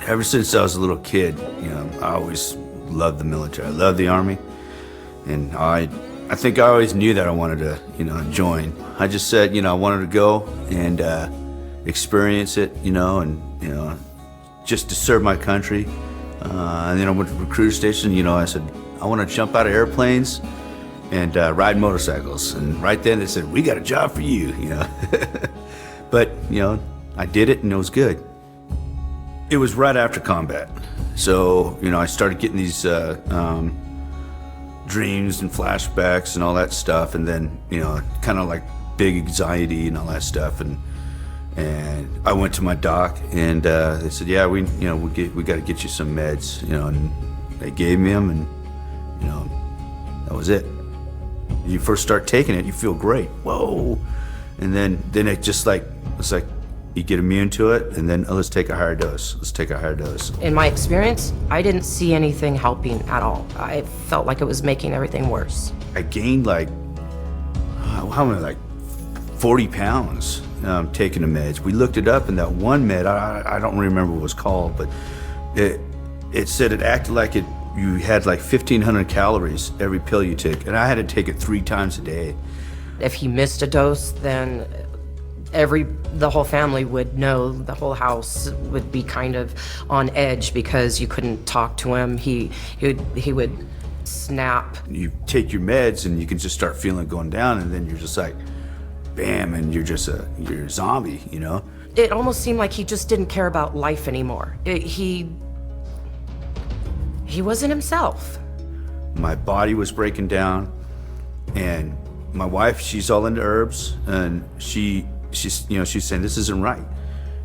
Ever since I was a little kid, I always loved the military. I loved the Army, and I think I always knew that I wanted to, join. I just said, I wanted to go and experience it, and just to serve my country. And then I went to the recruiter station. I said I want to jump out of airplanes and ride motorcycles. And right then they said, "We got a job for you," But I did it, and it was good. It was right after combat. So, I started getting these dreams and flashbacks and all that stuff, and then, kind of like big anxiety and all that stuff. And I went to my doc, and they said, "Yeah, we got to get you some meds," and they gave me them, and, that was it. You first start taking it, you feel great. Whoa. And then it just it's like, you get immune to it, and then let's take a higher dose. Let's take a higher dose. In my experience, I didn't see anything helping at all. I felt like it was making everything worse. I gained 40 pounds. taking the meds. We looked it up, and that one med, I don't remember what it was called, but it said it acted like you had like 1,500 calories every pill you took, and I had to take it 3 times a day. If he missed a dose, then the whole family would know, the whole house would be kind of on edge because you couldn't talk to him. He would snap. You take your meds and you can just start feeling it going down, and then you're just like, bam, and you're a zombie, you know? It almost seemed like he just didn't care about life anymore. He wasn't himself. My body was breaking down, and my wife, she's all into herbs, and she's saying this isn't right.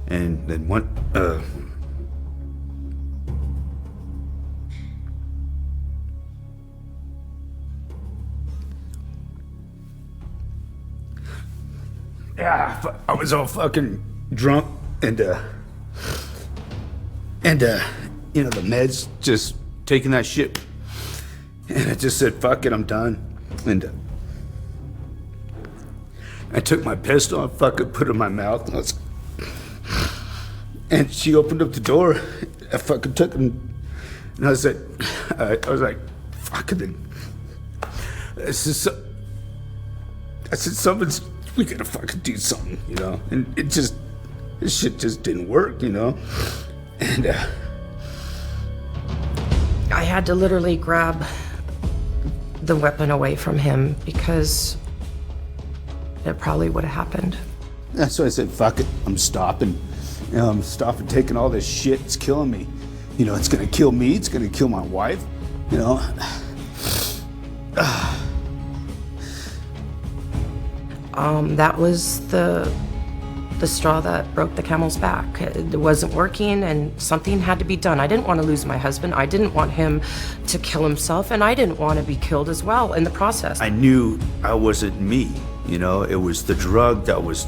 And then I was all fucking drunk, and the meds, just taking that shit, and I just said, fuck it, I'm done. And I took my pistol and fucking put it in my mouth, and she opened up the door. I fucking took it, and I was like, fuck it. I said, we gotta fucking do something, you know? And this shit just didn't work, you know? And I had to literally grab the weapon away from him because it probably would have happened. That's why I said, fuck it, I'm stopping. You know, I'm stopping taking all this shit. It's killing me. You know, it's gonna kill me. It's gonna kill my wife. You know? That was the straw that broke the camel's back. It wasn't working, and something had to be done. I didn't want to lose my husband. I didn't want him to kill himself, and I didn't want to be killed as well in the process. I knew I wasn't me. You know, it was the drug that was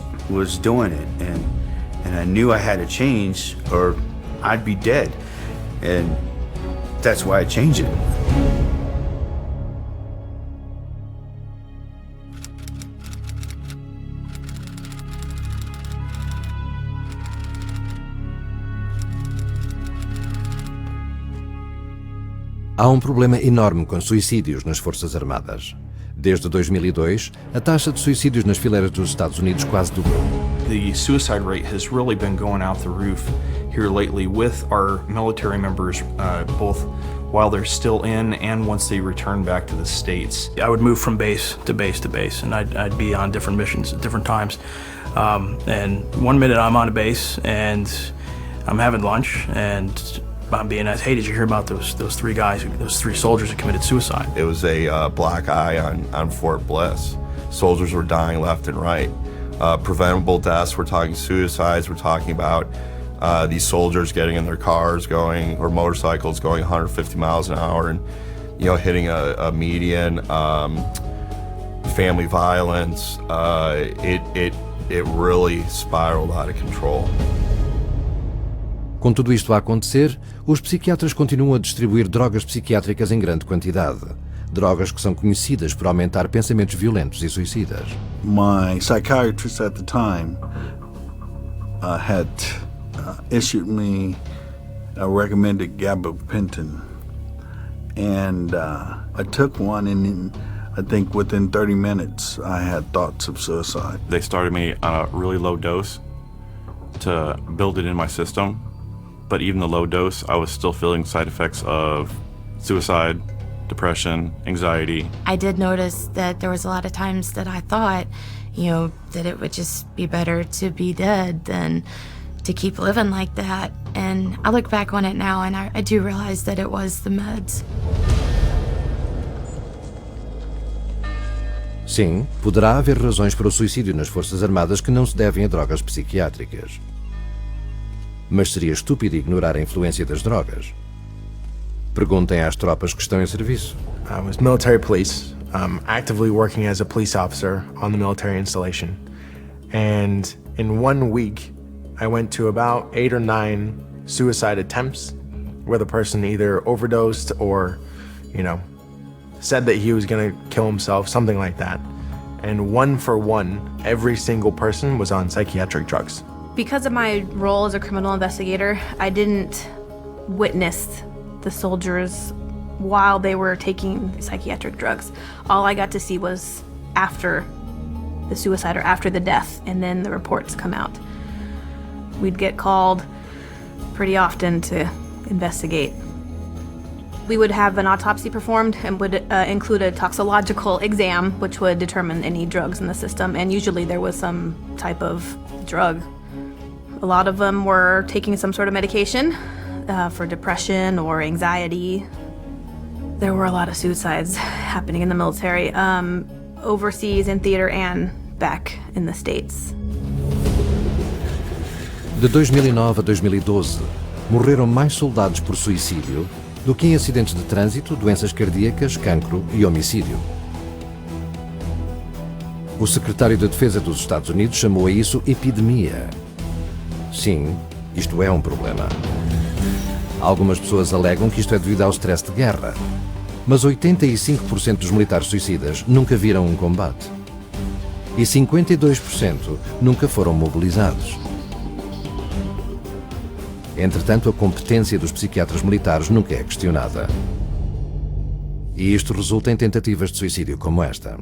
doing it, and I knew I had to change or I'd be dead, and that's why I changed it. Há um problema enorme com suicídios nas Forças Armadas. Desde 2002, a taxa de suicídios nas fileiras dos Estados Unidos quase dobrou. The suicide rate has really been going out the roof here lately with our military members, both while they're still in and once they return back to the States. I would move from base to base to base, and I'd be on different missions at different times. And one minute I'm on a base and I'm having lunch, and I'm being asked, hey, did you hear about those 3 guys, those 3 soldiers who committed suicide? It was a black eye on Fort Bliss. Soldiers were dying left and right. Preventable deaths, we're talking suicides, we're talking about these soldiers getting in their cars going, or motorcycles going 150 miles an hour and, you know, hitting a median, family violence. It really spiraled out of control. Com tudo isto a acontecer, os psiquiatras continuam a distribuir drogas psiquiátricas em grande quantidade. Drogas que são conhecidas por aumentar pensamentos violentos e suicidas. My psychiatrist at the time had issued me a recommended gabapentin, and I took one, and I think within 30 minutes I had thoughts of suicide. They started me on a really low dose to build it in my system. But even the low dose, I was still feeling side effects of suicide, depression, anxiety. I did notice that there was a lot of times that I thought, you know, that it would just be better to be dead than to keep living like that. And I look back on it now, and I do realize that it was the meds. Sim, poderá haver razões para o suicídio nas Forças Armadas que não se devem a drogas psiquiátricas. Mas seria estúpido ignorar a influência das drogas. Perguntem às tropas que estão em serviço. I was military police, actively working as a police officer on the military installation. And in 1 week, I went to about 8 or 9 suicide attempts where the person either overdosed or, you know, said that he was going to kill himself, something like that. And 1 for 1, every single person was on psychiatric drugs. Because of my role as a criminal investigator, I didn't witness the soldiers while they were taking psychiatric drugs. All I got to see was after the suicide or after the death, and then the reports come out. We'd get called pretty often to investigate. We would have an autopsy performed and would include a toxicological exam, which would determine any drugs in the system, and usually there was some type of drug. A lot of them were taking some sort of medication for depression or anxiety. There were a lot of suicides happening in the military, overseas in theater and back in the States. De 2009 a 2012, morreram mais soldados por suicídio do que em acidentes de trânsito, doenças cardíacas, cancro e homicídio. O secretário da Defesa dos Estados Unidos chamou a isso epidemia. Sim, isto é um problema. Algumas pessoas alegam que isto é devido ao stress de guerra, mas 85% dos militares suicidas nunca viram um combate. E 52% nunca foram mobilizados. Entretanto, a competência dos psiquiatras militares nunca é questionada. E isto resulta em tentativas de suicídio como esta.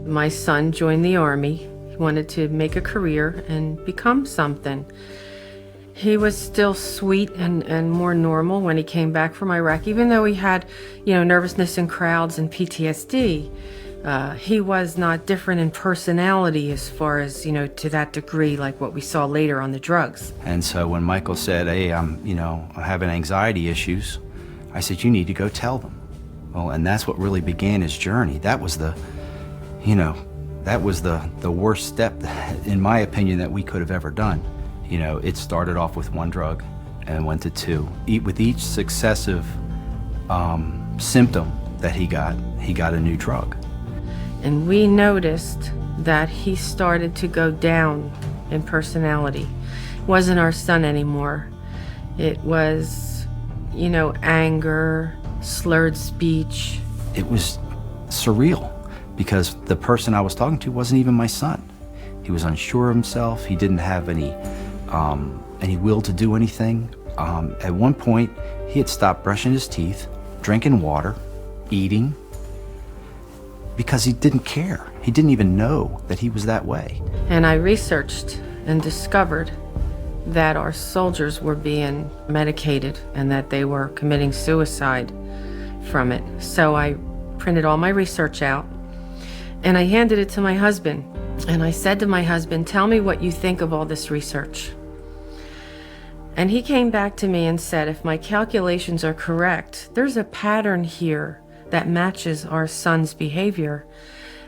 My son joined the Army. He wanted to make a career and become something. He was still sweet and more normal when he came back from Iraq, even though he had, nervousness in crowds and PTSD. He was not different in personality as far as, to that degree like what we saw later on the drugs. And so when Michael said, hey, I'm having anxiety issues, I said, you need to go tell them. Well, and that's what really began his journey. That was the worst step, in my opinion, that we could have ever done. It started off with 1 drug and went to 2. With each successive symptom that he got a new drug. And we noticed that he started to go down in personality. It wasn't our son anymore. It was, anger, slurred speech. It was surreal because the person I was talking to wasn't even my son. He was unsure of himself. He didn't have any will to do anything. At one point, he had stopped brushing his teeth, drinking water, eating, because he didn't care. He didn't even know that he was that way. And I researched and discovered that our soldiers were being medicated and that they were committing suicide from it. So I printed all my research out and I handed it to my husband. And I said to my husband, tell me what you think of all this research. And he came back to me and said, if my calculations are correct, there's a pattern here that matches our son's behavior.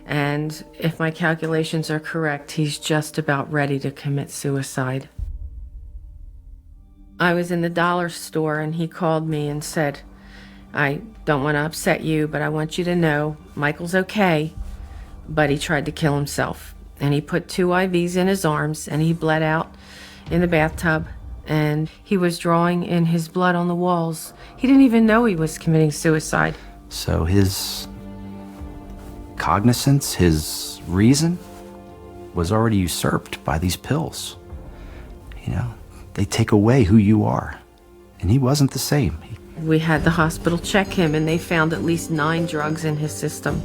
And if my calculations are correct, he's just about ready to commit suicide. I was in the dollar store and he called me and said, I don't want to upset you, but I want you to know Michael's okay, but he tried to kill himself. And he put 2 IVs in his arms and he bled out in the bathtub and he was drawing in his blood on the walls. He didn't even know he was committing suicide. So his cognizance, his reason, was already usurped by these pills. They take away who you are. And he wasn't the same. We had the hospital check him and they found at least 9 drugs in his system.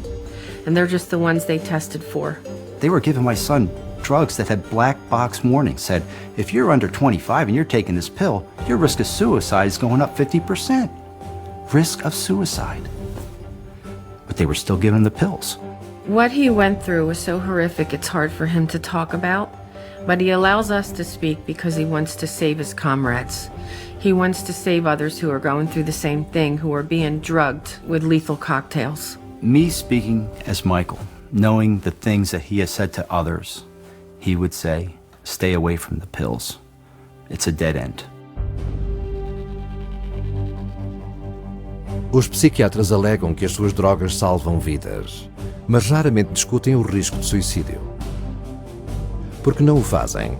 And they're just the ones they tested for. They were giving my son drugs that had black box warnings, said, if you're under 25 and you're taking this pill, your risk of suicide is going up 50%. Risk of suicide. But they were still giving him the pills. What he went through was so horrific it's hard for him to talk about, but he allows us to speak because he wants to save his comrades. He wants to save others who are going through the same thing, who are being drugged with lethal cocktails. Me speaking as Michael, knowing the things that he has said to others, he would say, stay away from the pills. It's a dead end. Os psiquiatras alegam que as suas drogas salvam vidas, mas raramente discutem o risco de suicídio. Por que não o fazem?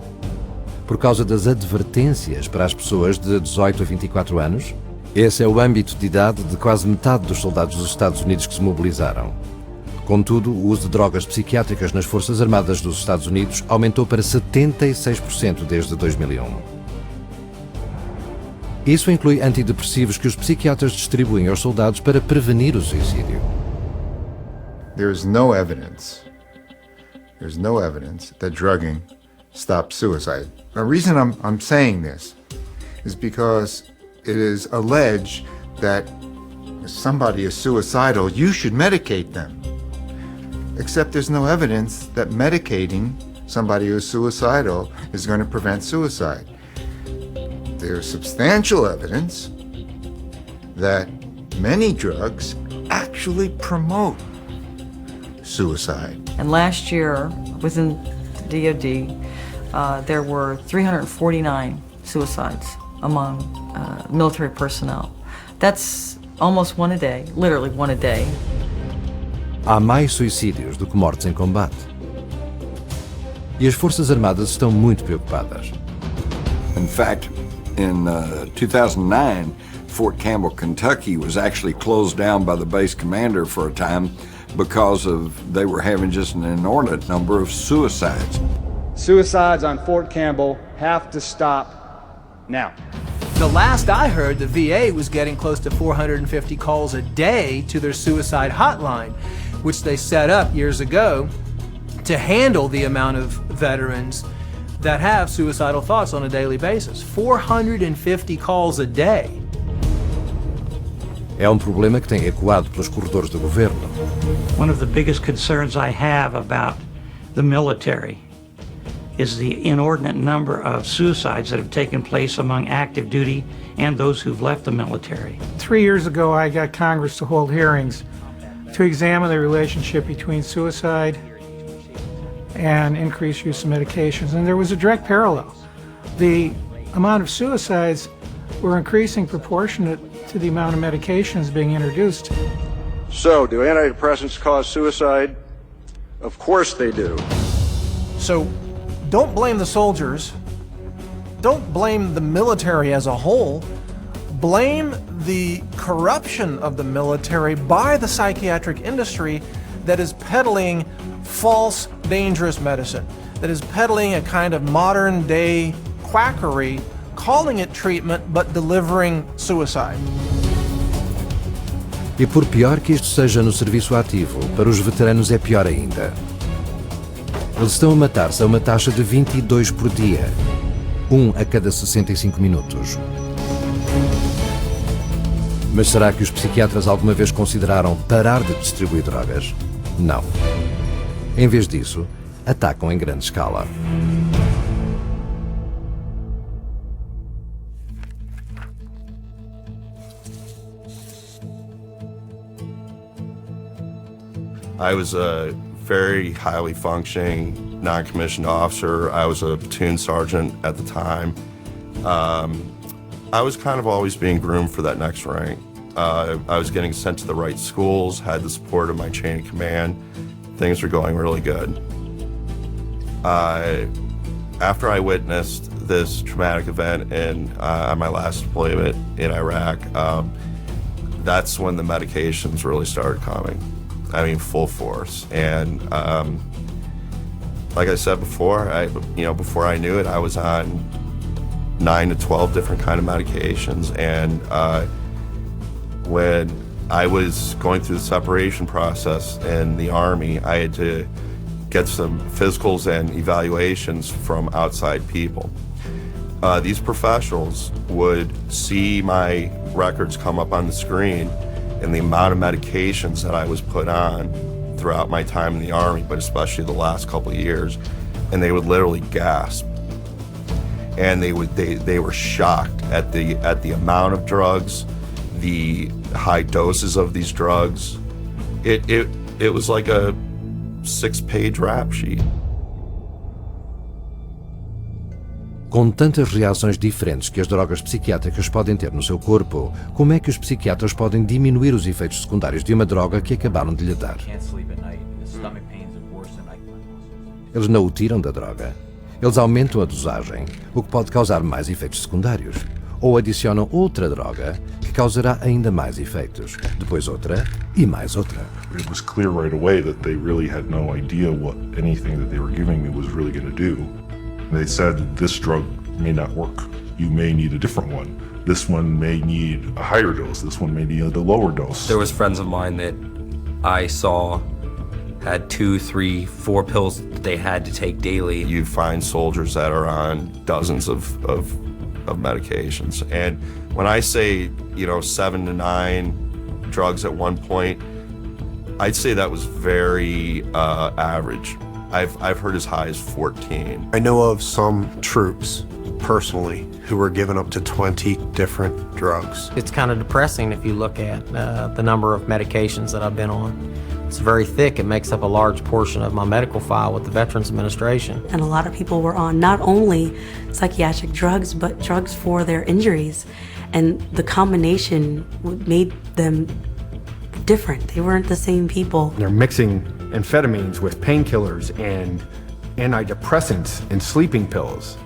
Por causa das advertências para as pessoas de 18 a 24 anos? Esse é o âmbito de idade de quase metade dos soldados dos Estados Unidos que se mobilizaram. Contudo, o uso de drogas psiquiátricas nas Forças Armadas dos Estados Unidos aumentou para 76% desde 2001. Isso inclui antidepressivos que os psiquiatras distribuem aos soldados para prevenir o suicídio. There's no evidence that drugging stops suicide. The reason I'm saying this is because it is alleged that if somebody is suicidal, you should medicate them. Except there's no evidence that medicating somebody who's suicidal is going to prevent suicide. There's substantial evidence that many drugs actually promote suicide. And last year, within the DoD, there were 349 suicides among military personnel. That's almost one a day, literally one a day. Há mais suicídios do que mortes em combate. E as Forças Armadas estão muito preocupadas. In fact, in 2009, Fort Campbell, Kentucky was actually closed down by the base commander for a time because they were having just an inordinate number of suicides. Suicides on Fort Campbell have to stop now. The last I heard, the VA was getting close to 450 calls a day to their suicide hotline, which they set up years ago to handle the amount of veterans that have suicidal thoughts on a daily basis. 450 calls a day. É problema que tem ecoado pelos corredores do governo. One of the biggest concerns I have about the military is the inordinate number of suicides that have taken place among active duty and those who've left the military. 3 years ago, I got Congress to hold hearings to examine the relationship between suicide and increased use of medications, and there was a direct parallel. The amount of suicides were increasing proportionate to the amount of medications being introduced. So, do antidepressants cause suicide? Of course they do. So, don't blame the soldiers. Don't blame the military as a whole. Blame the corruption of the military by the psychiatric industry that is peddling false, dangerous medicine, that is peddling a kind of modern-day quackery, calling it treatment but delivering suicide. E por pior que isto seja no serviço ativo, para os veteranos é pior ainda. Eles estão a matar-se a uma taxa de 22 por dia, 1 a cada 65 minutos. Mas será que os psiquiatras alguma vez consideraram parar de distribuir drogas? Não. Em vez disso, atacam em grande escala. I was a very highly functioning non-commissioned officer. I was a platoon sergeant at the time. I was kind of always being groomed for that next rank. I was getting sent to the right schools, had the support of my chain of command. Things were going really good. After I witnessed this traumatic event on my last deployment in Iraq, that's when the medications really started coming. I mean, full force. And like I said before, before I knew it, I was on 9 to 12 different kind of medications. And when I was going through the separation process in the Army, I had to get some physicals and evaluations from outside people. These professionals would see my records come up on the screen and the amount of medications that I was put on throughout my time in the Army, but especially the last couple of years, and they would literally gasp. And they were shocked at the amount of drugs, the high doses of these drugs. It was like a 6-page rap sheet. Com tantas reações diferentes que as drogas psiquiátricas podem ter no seu corpo, como é que os psiquiatras podem diminuir os efeitos secundários de uma droga que acabaram de lhe dar? Eles não o tiram da droga. Eles aumentam a dosagem, o que pode causar mais efeitos secundários. Ou adicionam outra droga que causará ainda mais efeitos. Depois outra e mais outra. It was clear right away that they really had no idea what anything that they were giving me was really going to do. They said, this drug may not work. You may need a different one. This one may need a higher dose. This one may need a lower dose. There was friends of mine that I saw had 2, 3, 4 pills that they had to take daily. You'd find soldiers that are on dozens of medications. And when I say, 7 to 9 drugs at one point, I'd say that was very average. I've heard as high as 14. I know of some troops, personally, who were given up to 20 different drugs. It's kind of depressing if you look at the number of medications that I've been on. It's very thick. It makes up a large portion of my medical file with the Veterans Administration. And a lot of people were on not only psychiatric drugs, but drugs for their injuries. And the combination made them different. They weren't the same people. They're mixing amphetamines with painkillers and antidepressants and sleeping pills.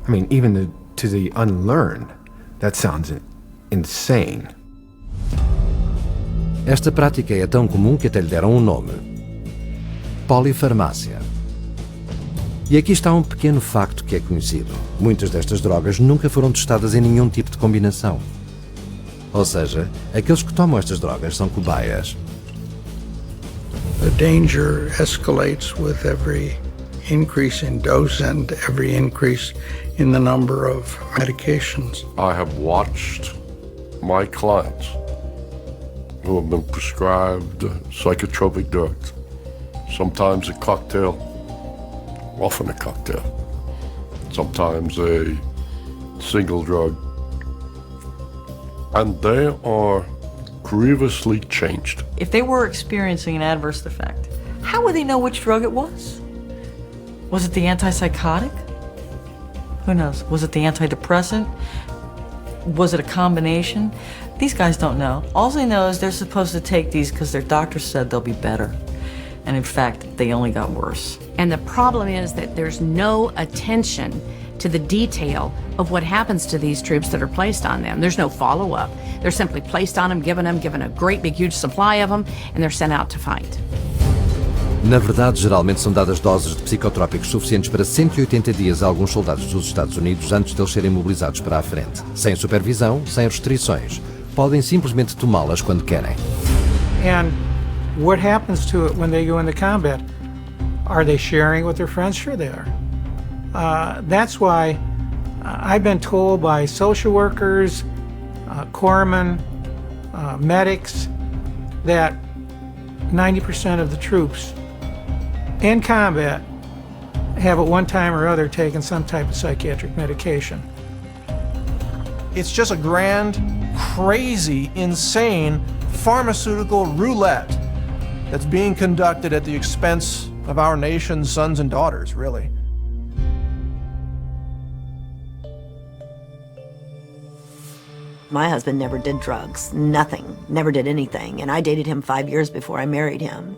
I mean, even to the unlearned, that sounds insane. Esta prática é tão comum que até lhe deram um nome: polifarmácia. E aqui está um pequeno facto que é conhecido. Muitas destas drogas nunca foram testadas em nenhum tipo de combinação. Ou seja, aqueles que tomam estas drogas são cobaias. The danger escalates with every increase in dose and every increase in the number of medications. I have watched my clients who have been prescribed psychotropic drugs, sometimes a cocktail, often a cocktail, sometimes a single drug, and they are grievously changed. If they were experiencing an adverse effect, how would they know which drug it was? Was it the antipsychotic? Who knows? Was it the antidepressant? Was it a combination? These guys don't know. All they know is they're supposed to take these because their doctor said they'll be better. And in fact, they only got worse. And the problem is that there's no attention to the detail of what happens to these troops that are placed on them. There's no follow-up. They're simply placed on them, given a great big huge supply of them, and they're sent out to fight. Na verdade, geralmente são dadas doses de psicotrópicos suficientes para 180 dias a alguns soldados dos Estados Unidos antes de eles serem mobilizados para a frente. Sem supervisão, sem restrições. Podem simplesmente tomá-las quando querem. And what happens to it when they go into combat? Are they sharing with their friends? Sure they are. That's why I've been told by social workers, corpsmen, medics, that 90% of the troops in combat have at one time or other taken some type of psychiatric medication. It's just a grand, crazy, insane pharmaceutical roulette that's being conducted at the expense of our nation's sons and daughters, really. My husband never did drugs, nothing, never did anything. And I dated him 5 years before I married him.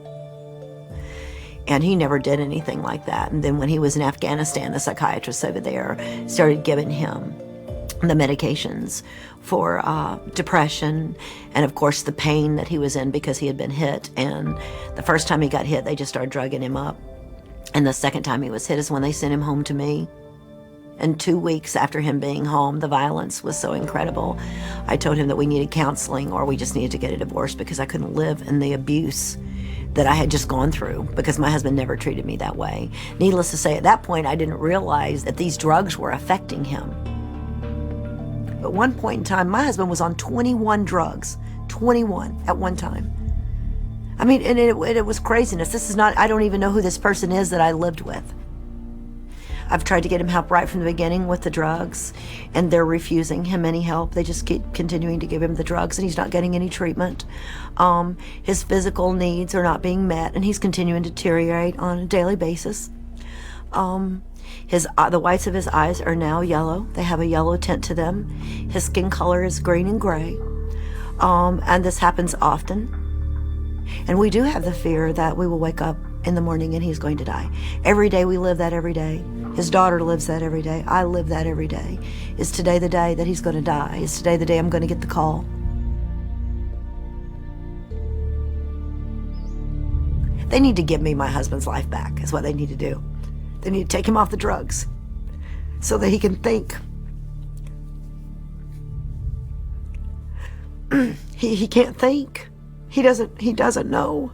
And he never did anything like that. And then when he was in Afghanistan, the psychiatrist over there started giving him the medications for depression and, of course, the pain that he was in because he had been hit. And the first time he got hit, they just started drugging him up. And the second time he was hit is when they sent him home to me. And 2 weeks after him being home, the violence was so incredible. I told him that we needed counseling or we just needed to get a divorce because I couldn't live in the abuse that I had just gone through because my husband never treated me that way. Needless to say, at that point, I didn't realize that these drugs were affecting him. At one point in time, my husband was on 21 drugs, 21 at one time. I mean, and it was craziness. This is not, I don't even know who this person is that I lived with. I've tried to get him help right from the beginning with the drugs, and they're refusing him any help. They just keep continuing to give him the drugs, and he's not getting any treatment. His physical needs are not being met, and he's continuing to deteriorate on a daily basis. The whites of his eyes are now yellow. They have a yellow tint to them. His skin color is green and gray, and this happens often. And we do have the fear that we will wake up in the morning and he's going to die. Every day we live that every day. His daughter lives that every day. I live that every day. Is today the day that he's going to die? Is today the day I'm going to get the call? They need to give me my husband's life back, is what they need to do. They need to take him off the drugs so that he can think. He can't think. He doesn't know.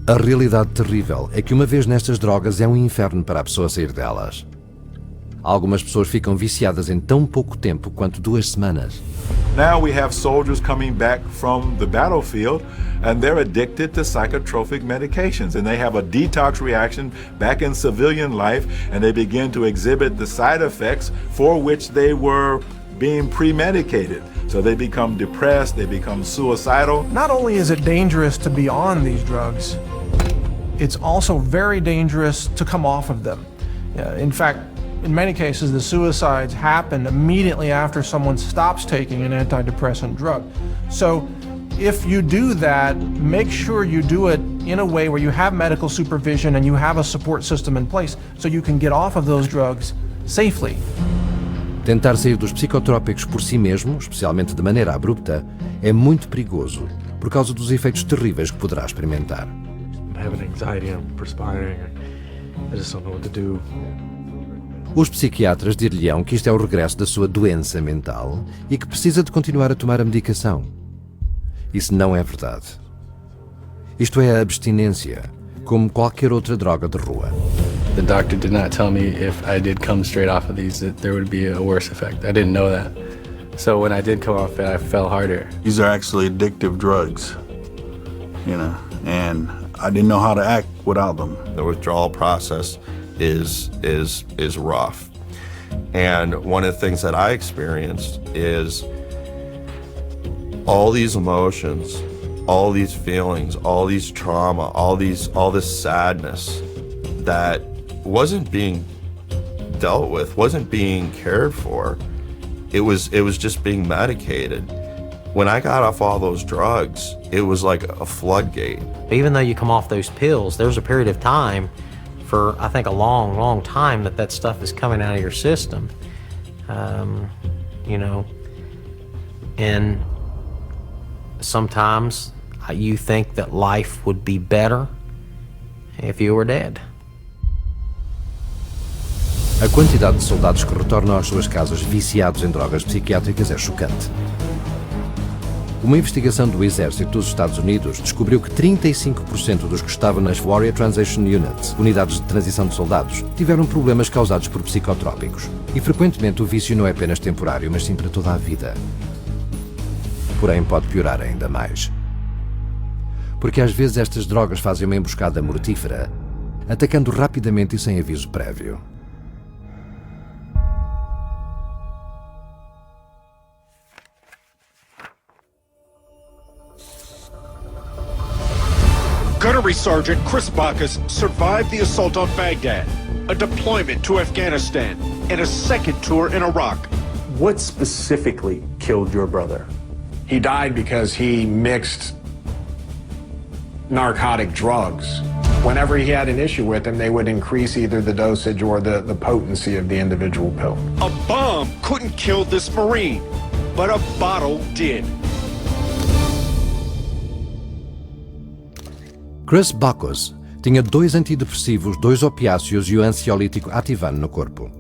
A realidade terrível é que uma vez nestas drogas é um inferno para a pessoa sair delas. Algumas pessoas ficam viciadas em tão pouco tempo quanto 2 semanas. Now we have soldiers coming back from the battlefield and they're addicted to psychotropic medications and they have a detox reaction back in civilian life and they begin to exhibit the side effects for which they were being pre-medicated. So they become depressed, they become suicidal. Not only is it dangerous to be on these drugs, it's also very dangerous to come off of them. In fact, in many cases, the suicides happen immediately after someone stops taking an antidepressant drug. So if you do that, make sure you do it in a way where you have medical supervision and you have a support system in place so you can get off of those drugs safely. Tentar sair dos psicotrópicos por si mesmo, especialmente de maneira abrupta, é muito perigoso por causa dos efeitos terríveis que poderá experimentar. I'm having anxiety, I'm perspiring, I just don't know what to do. Os psiquiatras dir-lhe-ão que isto é o regresso da sua doença mental e que precisa de continuar a tomar a medicação. Isso não é verdade. Isto é a abstinência, como qualquer outra droga de rua. The doctor did not tell me if I did come straight off of these that there would be a worse effect. I didn't know that. So when I did come off it, I fell harder. These are actually addictive drugs, you know, and I didn't know how to act without them. The withdrawal process is rough. And one of the things that I experienced is all these emotions, all these feelings, all these trauma, all this sadness that wasn't being dealt with, wasn't being cared for. It was just being medicated. When I got off all those drugs, it was like a floodgate. Even though you come off those pills, there's a period of time for, I think, a long, long time that stuff is coming out of your system. You know, and sometimes you think that life would be better if you were dead. A quantidade de soldados que retornam às suas casas viciados em drogas psiquiátricas é chocante. Uma investigação do Exército dos Estados Unidos descobriu que 35% dos que estavam nas Warrior Transition Units, unidades de transição de soldados, tiveram problemas causados por psicotrópicos. E frequentemente o vício não é apenas temporário, mas sim para toda a vida. Porém, pode piorar ainda mais. Porque às vezes estas drogas fazem uma emboscada mortífera, atacando rapidamente e sem aviso prévio. Gunnery Sergeant Chris Bacchus survived the assault on Baghdad, a deployment to Afghanistan, and a second tour in Iraq. What specifically killed your brother? He died because he mixed narcotic drugs. Whenever he had an issue with them, they would increase either the dosage or the potency of the individual pill. A bomb couldn't kill this Marine, but a bottle did. Chris Bacchus tinha 2 antidepressivos, 2 opiáceos e o ansiolítico Ativan no corpo.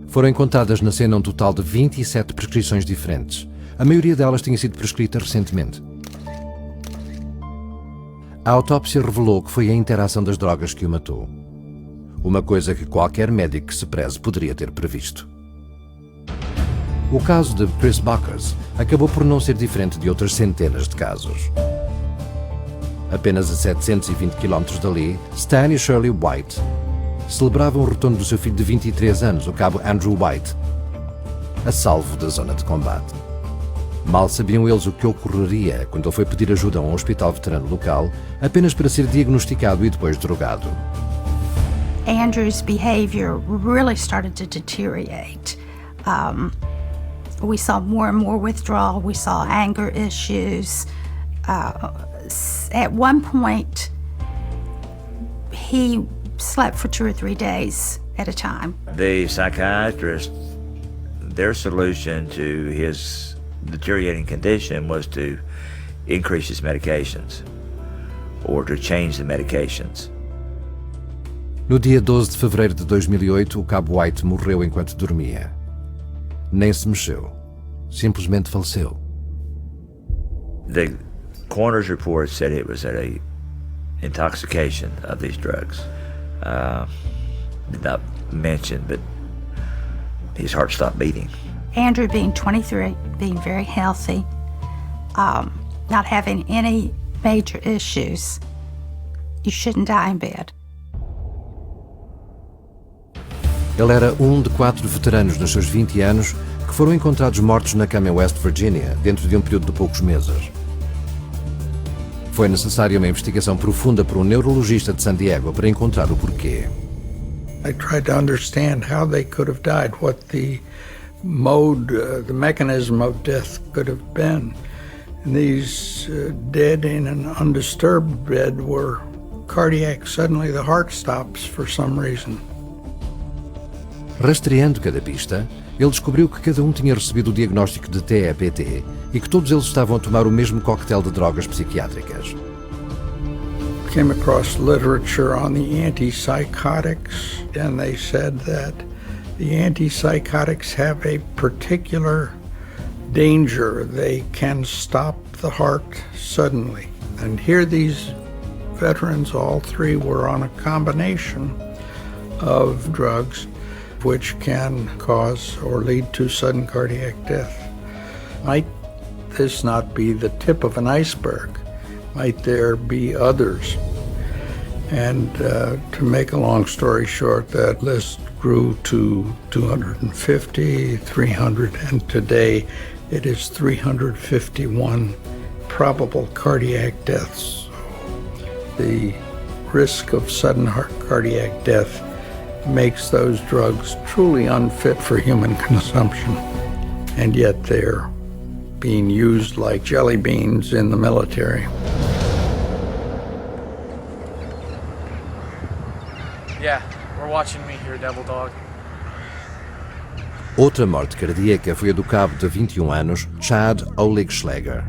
Foram encontradas na cena um total de 27 prescrições diferentes. A maioria delas tinha sido prescrita recentemente. A autópsia revelou que foi a interação das drogas que o matou. Uma coisa que qualquer médico que se preze poderia ter previsto. O caso de Chris Bacchus acabou por não ser diferente de outras centenas de casos. Apenas a 720 km dali, Stan e Shirley White celebravam o retorno do seu filho de 23 anos, o cabo Andrew White, a salvo da zona de combate. Mal sabiam eles o que ocorreria quando ele foi pedir ajuda a um hospital veterano local, apenas para ser diagnosticado e depois drogado. Andrew's behavior really started to deteriorate. We saw more and more withdrawal. We saw anger issues. At one point, he slept for 2 or 3 days at a time. The psychiatrist, their solution to his deteriorating condition was to increase his medications or to change the medications. No dia 12 de fevereiro de 2008, o Cabo White morreu enquanto dormia. Nem se mexeu. Simplesmente faleceu. The coroner's report said it was a intoxication of these drugs. Did not mention, but his heart stopped beating. Andrew, being 23, being very healthy, not having any major issues, you shouldn't die in bed. Ele era um de 4 veteranos nos seus 20 anos que foram encontrados mortos na cama em West Virginia dentro de um período de poucos meses. Foi necessária uma investigação profunda por um neurologista de San Diego para encontrar o porquê. I tried to understand how they could have died, what the mode, the mechanism of death could have been. And these dead in an undisturbed bed were cardiac. Suddenly the heart stops for some reason. Rastreando cada pista, ele descobriu que cada um tinha recebido o diagnóstico de TEPT e que todos eles estavam a tomar o mesmo coquetel de drogas psiquiátricas. Came across literature on the antipsychotics, and they said that the antipsychotics have a particular danger. They can stop the heart suddenly. And here these veterans, all 3, were on a combination of drugs which can cause or lead to sudden cardiac death. Might this not be the tip of an iceberg? Might there be others? And to make a long story short, that list grew to 250, 300, and today it is 351 probable cardiac deaths. The risk of sudden cardiac death makes those drugs truly unfit for human consumption, and yet they're being used like jelly beans in the military. Yeah, we're watching me here, Devil Dog. Outra morte cardíaca foi a do cabo de 21 anos, Chad Oligschlager.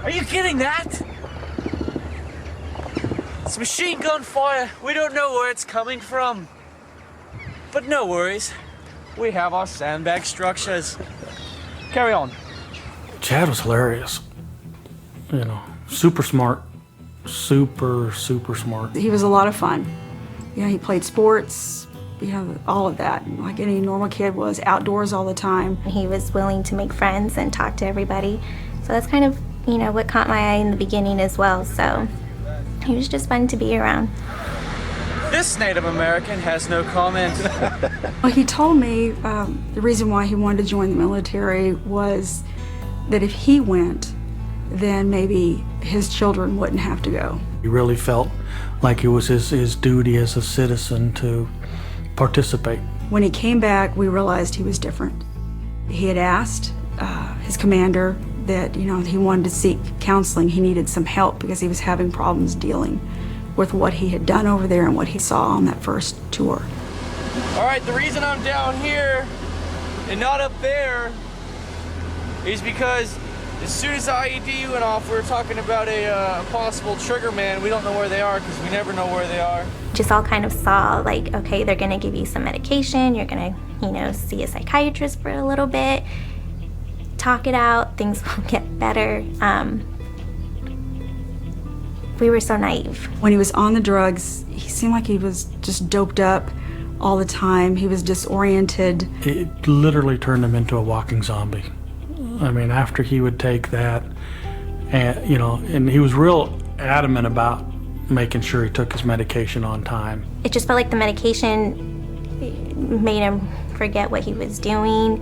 Are you getting that? It's machine gun fire. We don't know where it's coming from. But no worries. We have our sandbag structures. Carry on. Chad was hilarious. You know, super smart. Super smart. He was a lot of fun. You know, he played sports, you know, all of that. Like any normal kid was, outdoors all the time. He was willing to make friends and talk to everybody. So that's kind of, you know, what caught my eye in the beginning as well. So he was just fun to be around. This Native American has no comment. Well, he told me the reason why he wanted to join the military was that if he went, then maybe his children wouldn't have to go. He really felt like it was his duty as a citizen to participate. When he came back, we realized he was different. He had asked his commander that, you know, he wanted to seek counseling. He needed some help because he was having problems dealing with what he had done over there and what he saw on that first tour. All right, the reason I'm down here and not up there is because as soon as the IED went off, we were talking about a possible trigger man. We don't know where they are because we never know where they are. Just all kind of saw like, okay, they're gonna give you some medication. You're gonna, you know, see a psychiatrist for a little bit, talk it out, things will get better. We were so naive. When he was on the drugs, he seemed like he was just doped up all the time. He was disoriented. It literally turned him into a walking zombie. I mean, after he would take that, and you know, and he was real adamant about making sure he took his medication on time. It just felt like the medication made him forget what he was doing,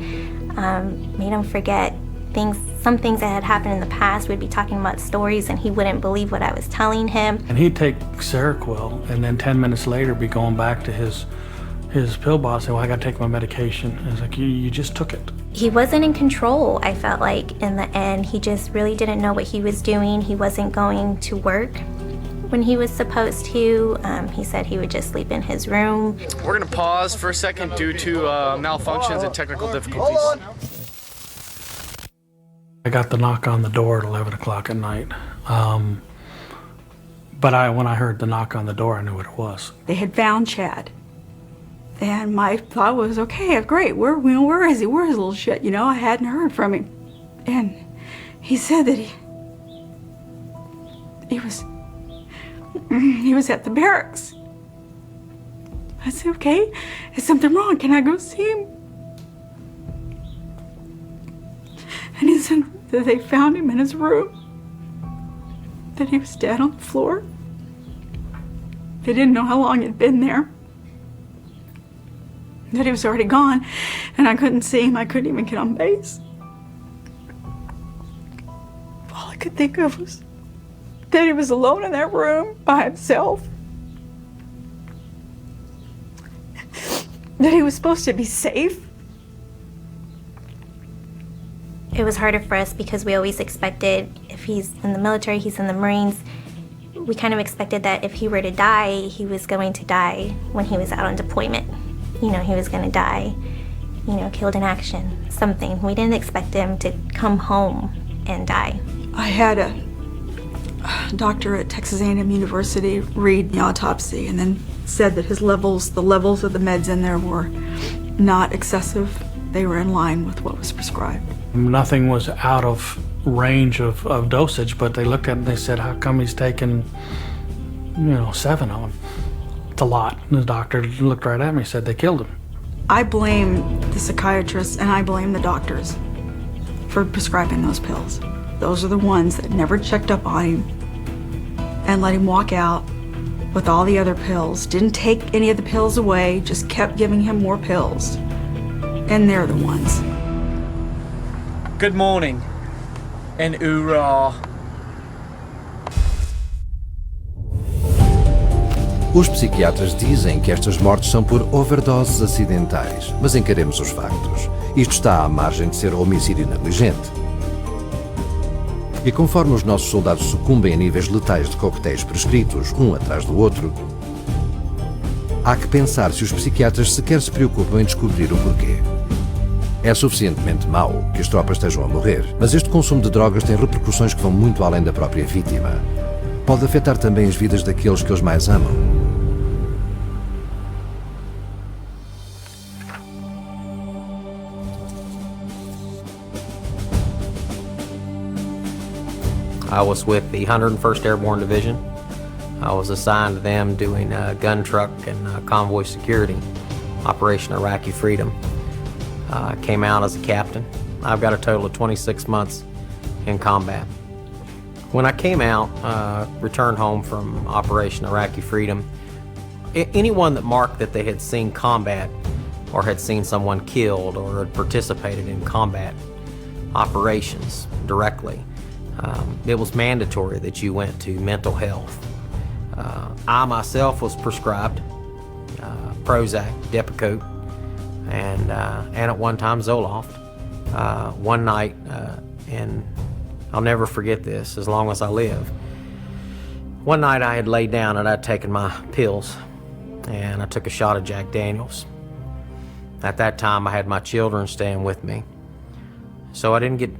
made him forget some things that had happened in the past. We'd be talking about stories and he wouldn't believe what I was telling him. And he'd take Seroquel and then 10 minutes later be going back to his his pill boss said, well, I got to take my medication. I was like, you just took it. He wasn't in control, I felt like, in the end. He just really didn't know what he was doing. He wasn't going to work when he was supposed to. He said he would just sleep in his room. We're gonna pause for a second due to malfunctions and technical difficulties. I got the knock on the door at 11 o'clock at night. But when I heard the knock on the door, I knew what it was. They had found Chad. And my thought was, okay, great, where is he? Where's his little shit? You know, I hadn't heard from him. And he said that he was at the barracks. I said, okay, is something wrong? Can I go see him? And he said that they found him in his room, that he was dead on the floor. They didn't know how long he'd been there, that he was already gone, and I couldn't see him. I couldn't even get on base. All I could think of was that he was alone in that room by himself, that he was supposed to be safe. It was harder for us because we always expected, if he's in the military, he's in the Marines, we kind of expected that if he were to die, he was going to die when he was out on deployment. You know, he was going to die, you know, killed in action, something. We didn't expect him to come home and die. I had a doctor at Texas A&M University read the autopsy and then said that the levels of the meds in there were not excessive. They were in line with what was prescribed. Nothing was out of range of dosage, but they looked at it and they said, how come he's taking, 7 of them? It's a lot. And the doctor looked right at me and said, they killed him. I blame the psychiatrists and I blame the doctors for prescribing those pills. Those are the ones that never checked up on him and let him walk out with all the other pills. Didn't take any of the pills away, just kept giving him more pills. And they're the ones. Good morning, and hoorah. Os psiquiatras dizem que estas mortes são por overdoses acidentais, mas encaremos os factos. Isto está à margem de ser homicídio negligente. E conforme os nossos soldados sucumbem a níveis letais de coquetéis prescritos, um atrás do outro, há que pensar se os psiquiatras sequer se preocupam em descobrir o porquê. É suficientemente mau que as tropas estejam a morrer, mas este consumo de drogas tem repercussões que vão muito além da própria vítima. Pode afetar também as vidas daqueles que eles mais amam. I was with the 101st Airborne Division. I was assigned to them doing gun truck and convoy security, Operation Iraqi Freedom. Came out as a captain. I've got a total of 26 months in combat. When I came out, returned home from Operation Iraqi Freedom, anyone that marked that they had seen combat or had seen someone killed or had participated in combat operations directly, it was mandatory that you went to mental health. I myself was prescribed Prozac, Depakote, and at one time Zoloft. One night, and I'll never forget this as long as I live. One night I had laid down and I'd taken my pills, and I took a shot of Jack Daniels. At that time I had my children staying with me, so I didn't get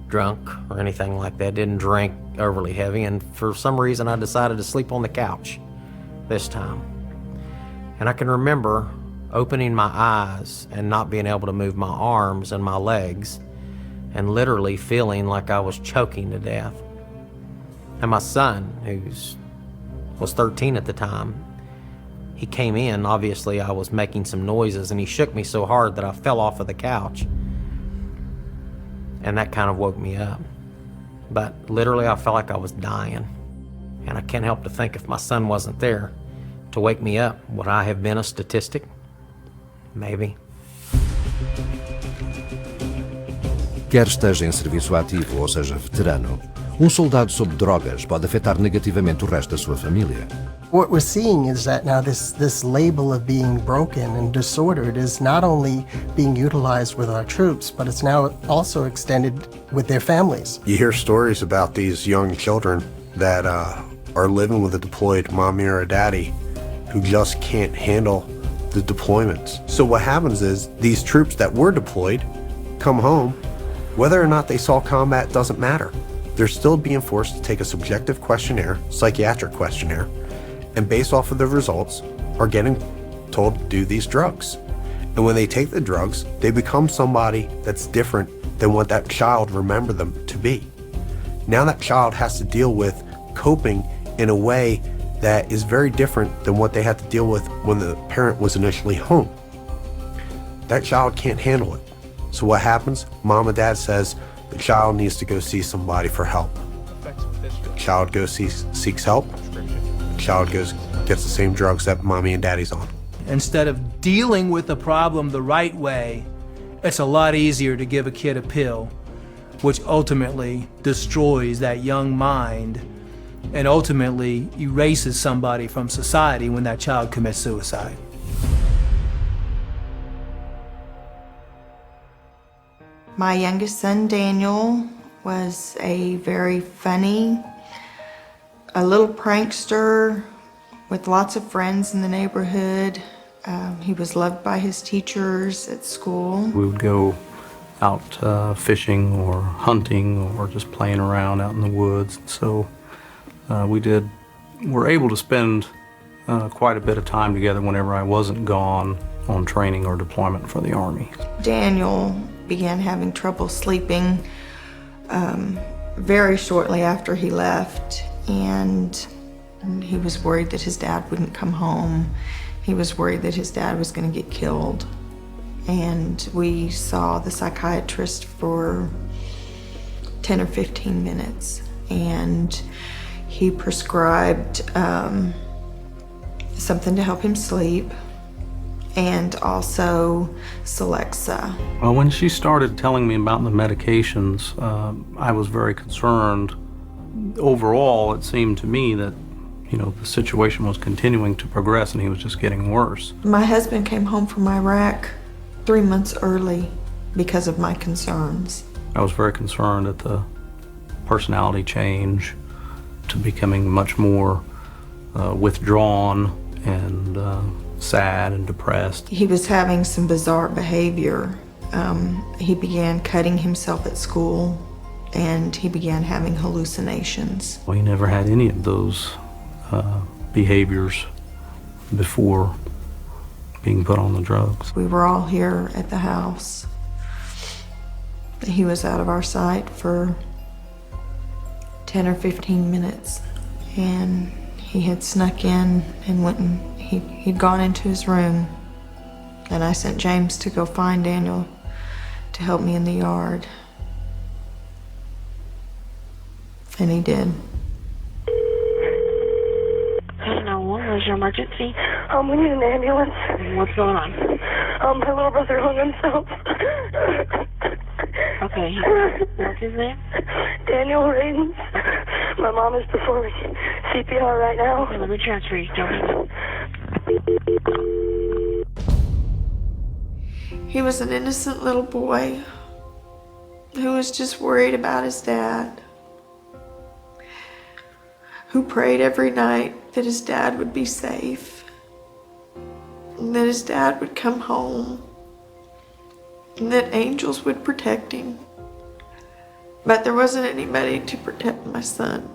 drunk or anything like that, didn't drink overly heavy, and for some reason I decided to sleep on the couch this time. And I can remember opening my eyes and not being able to move my arms and my legs, and literally feeling like I was choking to death. And my son, who was 13 at the time, he came in. Obviously I was making some noises, and he shook me so hard that I fell off of the couch. And that kind of woke me up. But literally I felt like I was dying. And I can't help to think, if my son wasn't there to wake me up, would I have been a statistic? Maybe. Quer esteja em serviço ativo ou seja veterano, um soldado sob drogas pode afetar negativamente o resto da sua família. What we're seeing is that now this label of being broken and disordered is not only being utilized with our troops, but it's now also extended with their families. You hear stories about these young children that are living with a deployed mommy or a daddy who just can't handle the deployments. So what happens is these troops that were deployed come home, whether or not they saw combat doesn't matter. They're still being forced to take a subjective questionnaire, psychiatric questionnaire, and based off of the results are getting told to do these drugs. And when they take the drugs, they become somebody that's different than what that child remembered them to be. Now that child has to deal with coping in a way that is very different than what they had to deal with when the parent was initially home. That child can't handle it. So what happens? Mom and dad says the child needs to go see somebody for help. The child goes seeks help. The child gets the same drugs that mommy and daddy's on. Instead of dealing with the problem the right way, it's a lot easier to give a kid a pill, which ultimately destroys that young mind and ultimately erases somebody from society when that child commits suicide. My youngest son, Daniel, was a very funny, a little prankster with lots of friends in the neighborhood. He was loved by his teachers at school. We would go out fishing or hunting or just playing around out in the woods. So were able to spend quite a bit of time together whenever I wasn't gone on training or deployment for the Army. Daniel began having trouble sleeping very shortly after he left, and he was worried that his dad wouldn't come home. He was worried that his dad was going to get killed. And we saw the psychiatrist for 10 or 15 minutes, and he prescribed something to help him sleep, and also Celexa. Well, when she started telling me about the medications, I was very concerned. Overall, it seemed to me that, the situation was continuing to progress and he was just getting worse. My husband came home from Iraq 3 months early because of my concerns. I was very concerned at the personality change to becoming much more withdrawn and sad and depressed. He was having some bizarre behavior. He began cutting himself at school, and he began having hallucinations. Well, he never had any of those behaviors before being put on the drugs. We were all here at the house. He was out of our sight for 10 or 15 minutes, and he had snuck in and went and he'd gone into his room, and I sent James to go find Daniel to help me in the yard, and he did. What was your emergency? We need an ambulance. What's going on? My little brother hung himself. Okay. What's his name? Daniel Radens. My mom is performing CPR right now. Okay, let me transfer you. Don't He was an innocent little boy who was just worried about his dad, who prayed every night that his dad would be safe, and that his dad would come home, and that angels would protect him. But there wasn't anybody to protect my son.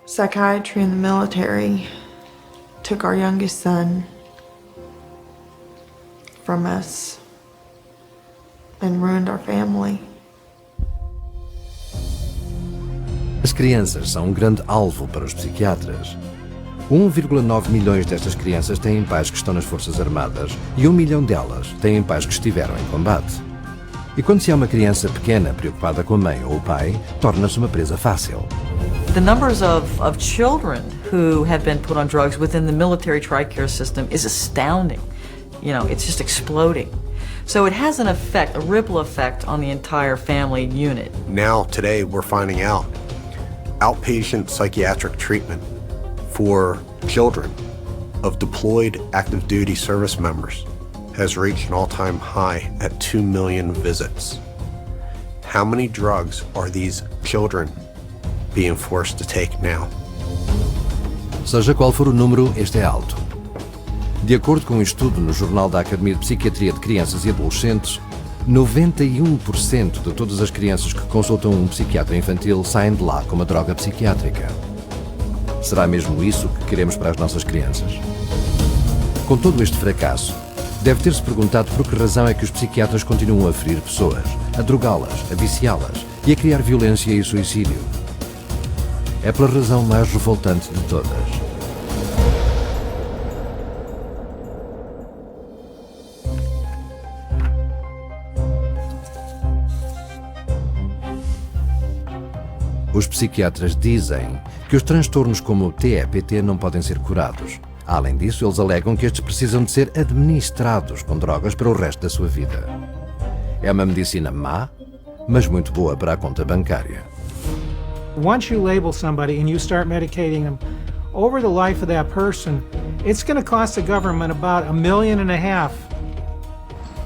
Psychiatry in the military took our youngest son from us and ruined our family. As crianças são um grande alvo para os psiquiatras. 1,9 milhões destas crianças têm pais que estão nas Forças Armadas e 1 milhão delas têm pais que estiveram em combate. E quando se há uma criança pequena preocupada com a mãe ou o pai, torna-se uma presa fácil. The numbers of children who have been put on drugs within the military TRICARE system is astounding. It's just exploding. So it has an effect, a ripple effect on the entire family unit. Now, today, we're finding out outpatient psychiatric treatment for children of deployed active duty service members has reached an all-time high at 2 million visits. How many drugs are these children being forced to take now? Seja qual for o número, este é alto. De acordo com um estudo no Jornal da Academia de Psiquiatria de Crianças e Adolescentes, 91% de todas as crianças que consultam um psiquiatra infantil saem de lá com uma droga psiquiátrica. Será mesmo isso que queremos para as nossas crianças? Com todo este fracasso, deve ter-se perguntado por que razão é que os psiquiatras continuam a ferir pessoas, a drogá-las, a viciá-las e a criar violência e suicídio. É pela razão mais revoltante de todas. Os psiquiatras dizem que os transtornos como o TEPT não podem ser curados. Além disso, eles alegam que estes precisam de ser administrados com drogas para o resto da sua vida. É uma medicina má, mas muito boa para a conta bancária. Once you label somebody and you start medicating them, over the life of that person, it's going to cost the government about $1.5 million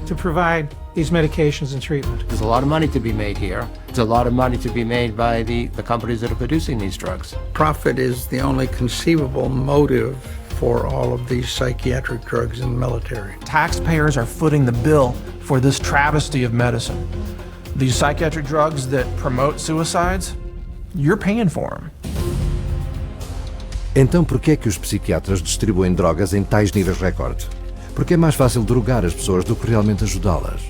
to provide these medications and treatment. There's a lot of money to be made here. There's a lot of money to be made by the companies that are producing these drugs. Profit is the only conceivable motive for all of these psychiatric drugs in the military. Taxpayers are footing the bill for this travesty of medicine. These psychiatric drugs that promote suicides, you're paying for them. Então por que é que os psiquiatras distribuem drogas em tais níveis recorde? Porque é mais fácil drogar as pessoas do que realmente ajudá-las.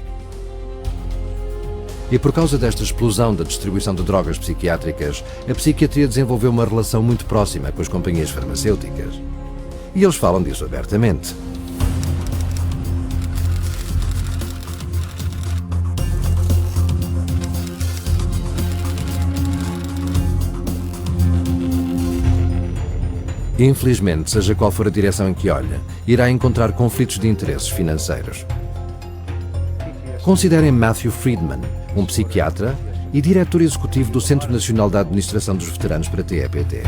E por causa desta explosão da distribuição de drogas psiquiátricas, a psiquiatria desenvolveu uma relação muito próxima com as companhias farmacêuticas. E eles falam disso abertamente. Infelizmente, seja qual for a direção em que olha, irá encontrar conflitos de interesses financeiros. Considerem Matthew Friedman, um psiquiatra e diretor executivo do Centro Nacional da Administração dos Veteranos para TEPT.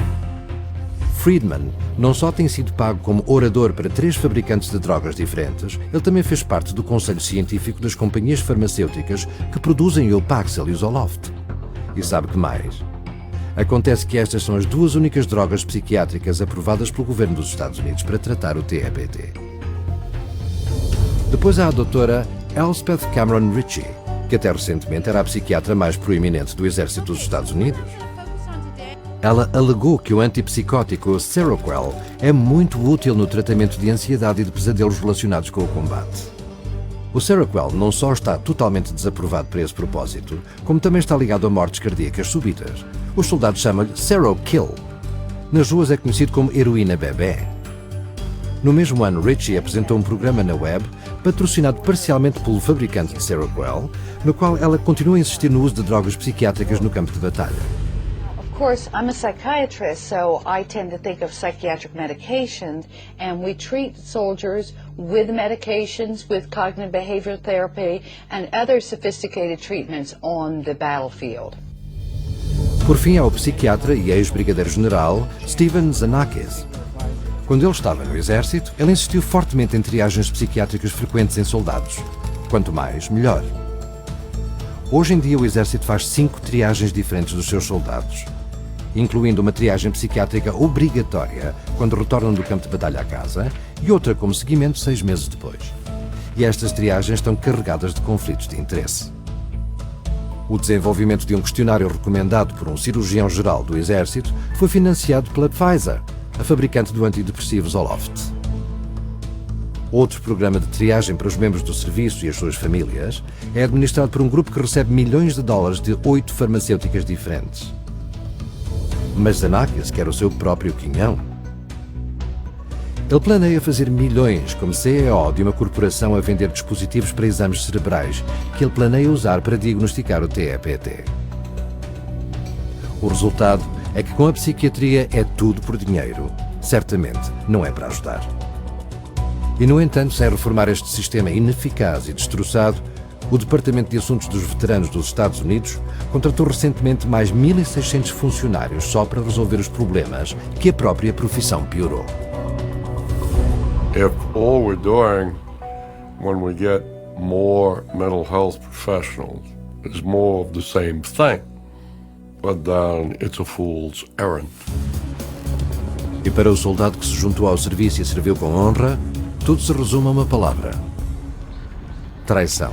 Friedman não só tem sido pago como orador para 3 fabricantes de drogas diferentes, ele também fez parte do conselho científico das companhias farmacêuticas que produzem o Paxil e o Zoloft. E sabe que mais? Acontece que estas são as 2 únicas drogas psiquiátricas aprovadas pelo governo dos Estados Unidos para tratar o TEPT. Depois há a doutora Elspeth Cameron Ritchie, que até recentemente era a psiquiatra mais proeminente do Exército dos Estados Unidos. Ela alegou que o antipsicótico Seroquel é muito útil no tratamento de ansiedade e de pesadelos relacionados com o combate. O Seroquel não só está totalmente desaprovado para esse propósito, como também está ligado a mortes cardíacas súbitas. Os soldados chamam-lhe Serokill. Nas ruas é conhecido como heroína bebê. No mesmo ano, Ritchie apresentou um programa na web, patrocinado parcialmente pelo fabricante de Seroquel, no qual ela continua a insistir no uso de drogas psiquiátricas no campo de batalha. Of course, I'm a psychiatrist, so I tend to think of psychiatric medications, and we treat soldiers with medications, with cognitive behavioral therapy, and other sophisticated treatments on the battlefield. Por fim, há o psiquiatra e ex-brigadeiro-general Steven Zanakis. Quando ele estava no exército, ele insistiu fortemente em triagens psiquiátricas frequentes em soldados. Quanto mais, melhor. Hoje em dia, o exército faz 5 triagens diferentes dos seus soldados, incluindo uma triagem psiquiátrica obrigatória quando retornam do campo de batalha a casa e outra como seguimento 6 meses depois. E estas triagens estão carregadas de conflitos de interesse. O desenvolvimento de um questionário recomendado por um cirurgião-geral do Exército foi financiado pela Pfizer, a fabricante do antidepressivo Zoloft. Outro programa de triagem para os membros do serviço e as suas famílias é administrado por um grupo que recebe milhões de dólares de 8 farmacêuticas diferentes. Mas Zanakis quer o seu próprio quinhão. Ele planeia fazer milhões como CEO de uma corporação a vender dispositivos para exames cerebrais que ele planeia usar para diagnosticar o TEPT. O resultado é que com a psiquiatria é tudo por dinheiro. Certamente não é para ajudar. E no entanto, sem reformar este sistema ineficaz e destroçado, O Departamento de Assuntos dos Veteranos dos Estados Unidos contratou recentemente mais 1.600 funcionários só para resolver os problemas que a própria profissão piorou. If all we're doing when we get more mental health professionals is more of the same thing, but then it's a fool's errand. E para o soldado que se juntou ao serviço e serviu com honra, tudo se resume a uma palavra: traição.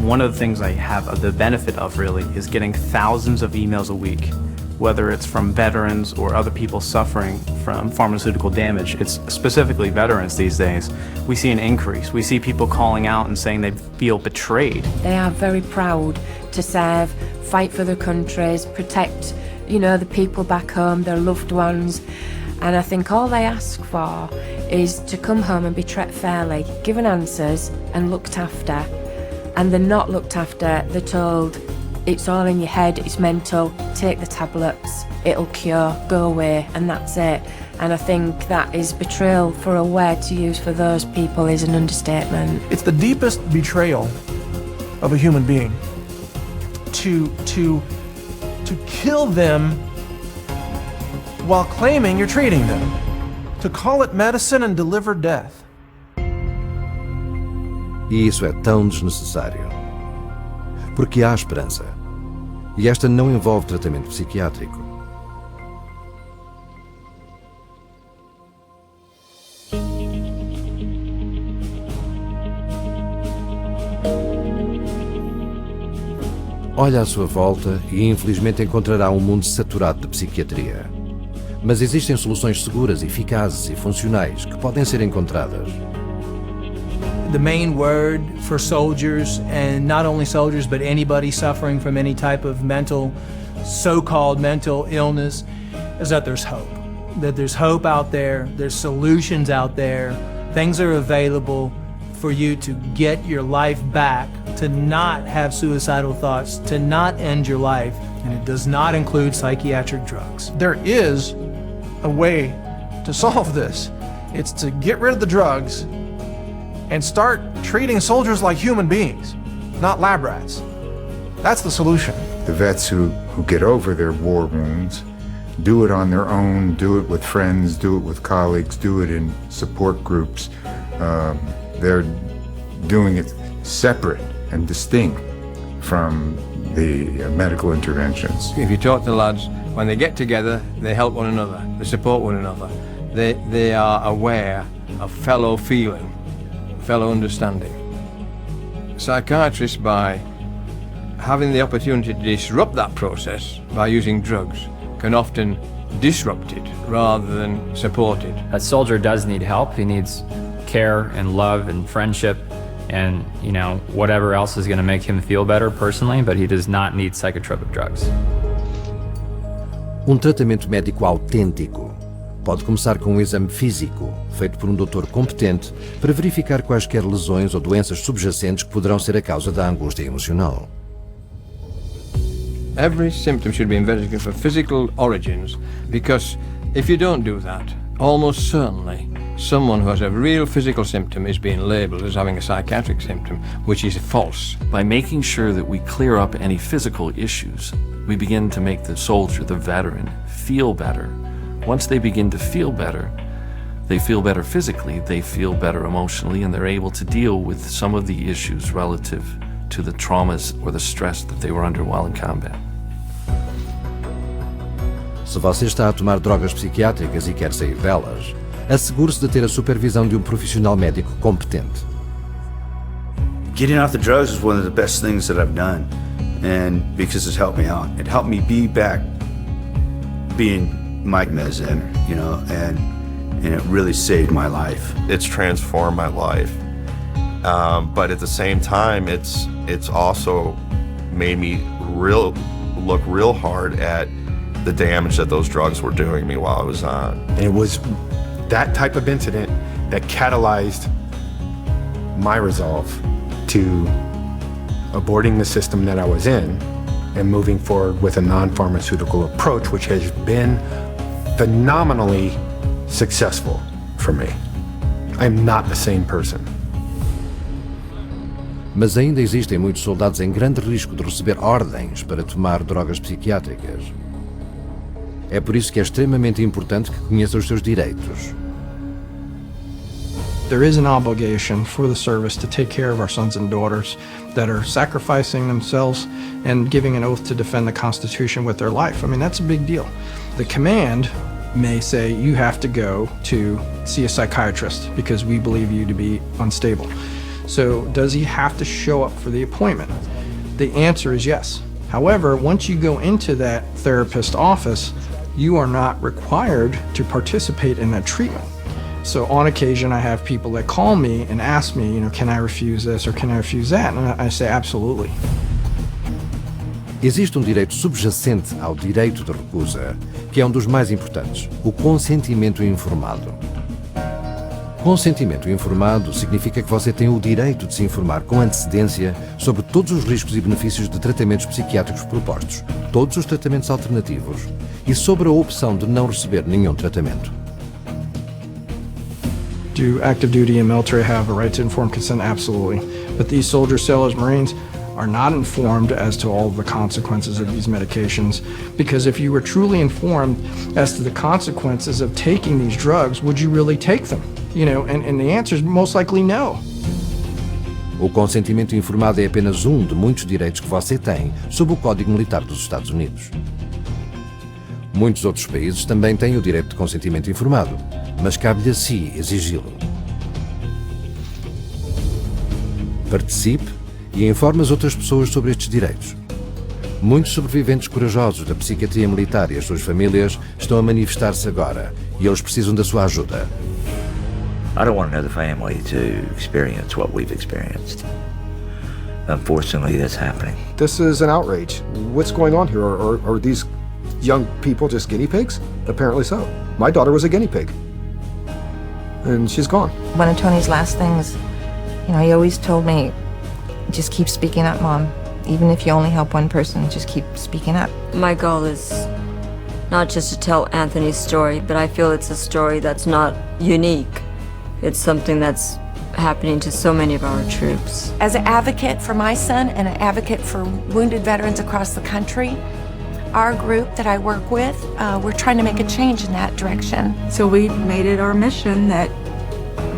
One of the things I have the benefit of really is getting thousands of emails a week, whether it's from veterans or other people suffering from pharmaceutical damage. It's specifically veterans these days. We see an increase. We see people calling out and saying they feel betrayed. They are very proud to serve, fight for their countries, protect, the people back home, their loved ones. And I think all they ask for is to come home and be treated fairly, given answers and looked after. And they're not looked after, they're told, it's all in your head, it's mental, take the tablets, it'll cure, go away, and that's it. And I think that is betrayal. For a word to use for those people is an understatement. It's the deepest betrayal of a human being to kill them while claiming you're treating them, to call it medicine and deliver death. E isso é tão desnecessário. Porque há esperança. E esta não envolve tratamento psiquiátrico. Olha à sua volta e infelizmente encontrará um mundo saturado de psiquiatria. Mas existem soluções seguras, eficazes e funcionais que podem ser encontradas. The main word for soldiers, and not only soldiers, but anybody suffering from any type of so-called mental illness, is that there's hope. That there's hope out there, there's solutions out there, things are available for you to get your life back, to not have suicidal thoughts, to not end your life, and it does not include psychiatric drugs. There is a way to solve this. It's to get rid of the drugs and start treating soldiers like human beings, not lab rats. That's the solution. The vets who get over their war wounds do it on their own, do it with friends, do it with colleagues, do it in support groups. They're doing it separate and distinct from the medical interventions. If you talk to lads, when they get together, they help one another, they support one another. They are aware of fellow feeling, fellow understanding. Psychiatrists, by having the opportunity to disrupt that process by using drugs, can often disrupt it rather than support it. A soldier does need help. He needs care and love and friendship and, whatever else is going to make him feel better personally, but he does not need psychotropic drugs. Tratamento médico autêntico pode começar com um exame físico, feito por doutor competente, para verificar quaisquer lesões ou doenças subjacentes que poderão ser a causa da angústia emocional. Every symptom should be investigated for physical origins, because if you don't do that, almost certainly someone who has a real physical symptom is being labeled as having a psychiatric symptom, which is false. By making sure that we clear up any physical issues, we begin to make the soldier, the veteran, feel better. Once they begin to feel better, they feel better physically, they feel better emotionally, and they're able to deal with some of the issues relative to the traumas or the stress that they were under while in combat. Se você está a tomar drogas psiquiátricas e quer sair delas, assegure-se de ter a supervisão de profissional médico competente. Getting off the drugs is one of the best things that I've done, and because it's helped me out. It helped me be back being Mike Mezin, and it really saved my life. It's transformed my life, but at the same time, it's also made me look real hard at the damage that those drugs were doing me while I was on. And it was that type of incident that catalyzed my resolve to aborting the system that I was in and moving forward with a non-pharmaceutical approach, which has been phenomenally successful for me. I'm not the same person. Mas ainda existem muitos soldados em grande risco de receber ordens para tomar drogas psiquiátricas. É por isso que é extremamente importante que conheça os seus direitos. There is an obligation for the service to take care of our sons and daughters that are sacrificing themselves and giving an oath to defend the Constitution with their life. I mean, that's a big deal. The command may say you have to go to see a psychiatrist because we believe you to be unstable. So does he have to show up for the appointment? The answer is yes. However, once you go into that therapist's office, you are not required to participate in that treatment. So on occasion, I have people that call me and ask me, can I refuse this or can I refuse that? And I say, absolutely. Existe direito subjacente ao direito de recusa, que é dos mais importantes, o consentimento informado. Consentimento informado significa que você tem o direito de se informar com antecedência sobre todos os riscos e benefícios de tratamentos psiquiátricos propostos, todos os tratamentos alternativos e sobre a opção de não receber nenhum tratamento. Do active duty and military have a right to informed consent? Absolutely. But these soldiers, sailors, Marines are not informed as to all of the consequences of these medications, because if you were truly informed as to the consequences of taking these drugs, would you really take them? And the answer is most likely no. O consentimento informado é apenas de muitos direitos que você tem sob o Código Militar dos Estados Unidos. Muitos outros países também têm o direito de consentimento informado, mas cabe-lhe a si exigi-lo. Participe e informe as outras pessoas sobre estes direitos. Muitos sobreviventes corajosos da psiquiatria militar e as suas famílias estão a manifestar-se agora e eles precisam da sua ajuda. I don't want another family to experience what we've experienced. Unfortunately, that's happening. This is an outrage. What's going on here? Are these young people just guinea pigs? Apparently so. My daughter was a guinea pig. And she's gone. One of Tony's last things, he always told me, just keep speaking up, Mom. Even if you only help one person, just keep speaking up. My goal is not just to tell Anthony's story, but I feel it's a story that's not unique. It's something that's happening to so many of our troops. As an advocate for my son and an advocate for wounded veterans across the country, our group that I work with, we're trying to make a change in that direction. So we made it our mission that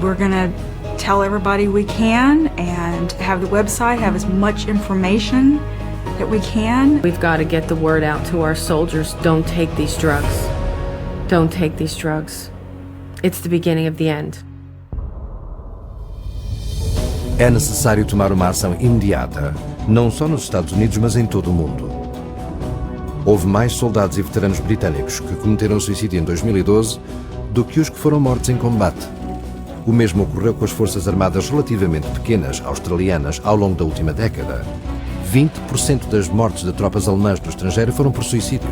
we're gonna tell everybody we can and have the website have as much information that we can. We've got to get the word out to our soldiers. Don't take these drugs. Don't take these drugs. It's the beginning of the end. É necessário tomar uma ação imediata, não só nos Estados Unidos, mas em todo o mundo. Houve mais soldados e veteranos britânicos que cometeram suicídio em 2012 do que os que foram mortos em combate. O mesmo ocorreu com as forças armadas relativamente pequenas australianas ao longo da última década. 20% das mortes de tropas alemãs no estrangeiro foram por suicídio.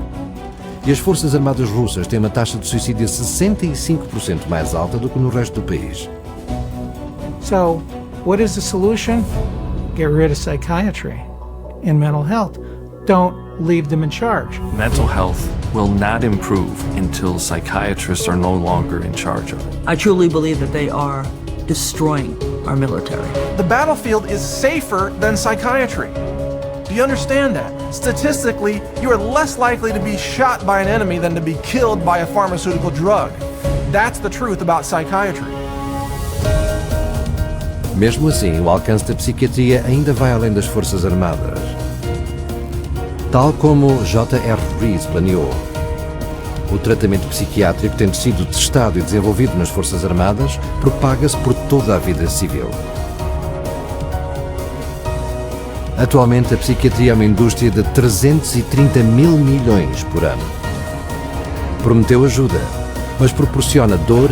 E as forças armadas russas têm uma taxa de suicídio 65% mais alta do que no resto do país. So, what is the solution? Get rid of psychiatry and mental health. Don't leave them in charge. Mental health will not improve until psychiatrists are no longer in charge of it. I truly believe that they are destroying our military. The battlefield is safer than psychiatry. Do you understand that? Statistically, you are less likely to be shot by an enemy than to be killed by a pharmaceutical drug. That's the truth about psychiatry. Mesmo assim, o alcance da psiquiatria ainda vai além das Forças Armadas. Tal como J.R. Rees planeou, o tratamento psiquiátrico, tendo sido testado e desenvolvido nas Forças Armadas, propaga-se por toda a vida civil. Atualmente, a psiquiatria é uma indústria de 330 mil milhões por ano. Prometeu ajuda, mas proporciona dor,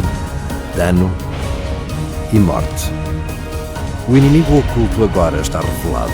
dano e morte. O inimigo oculto agora está revelado.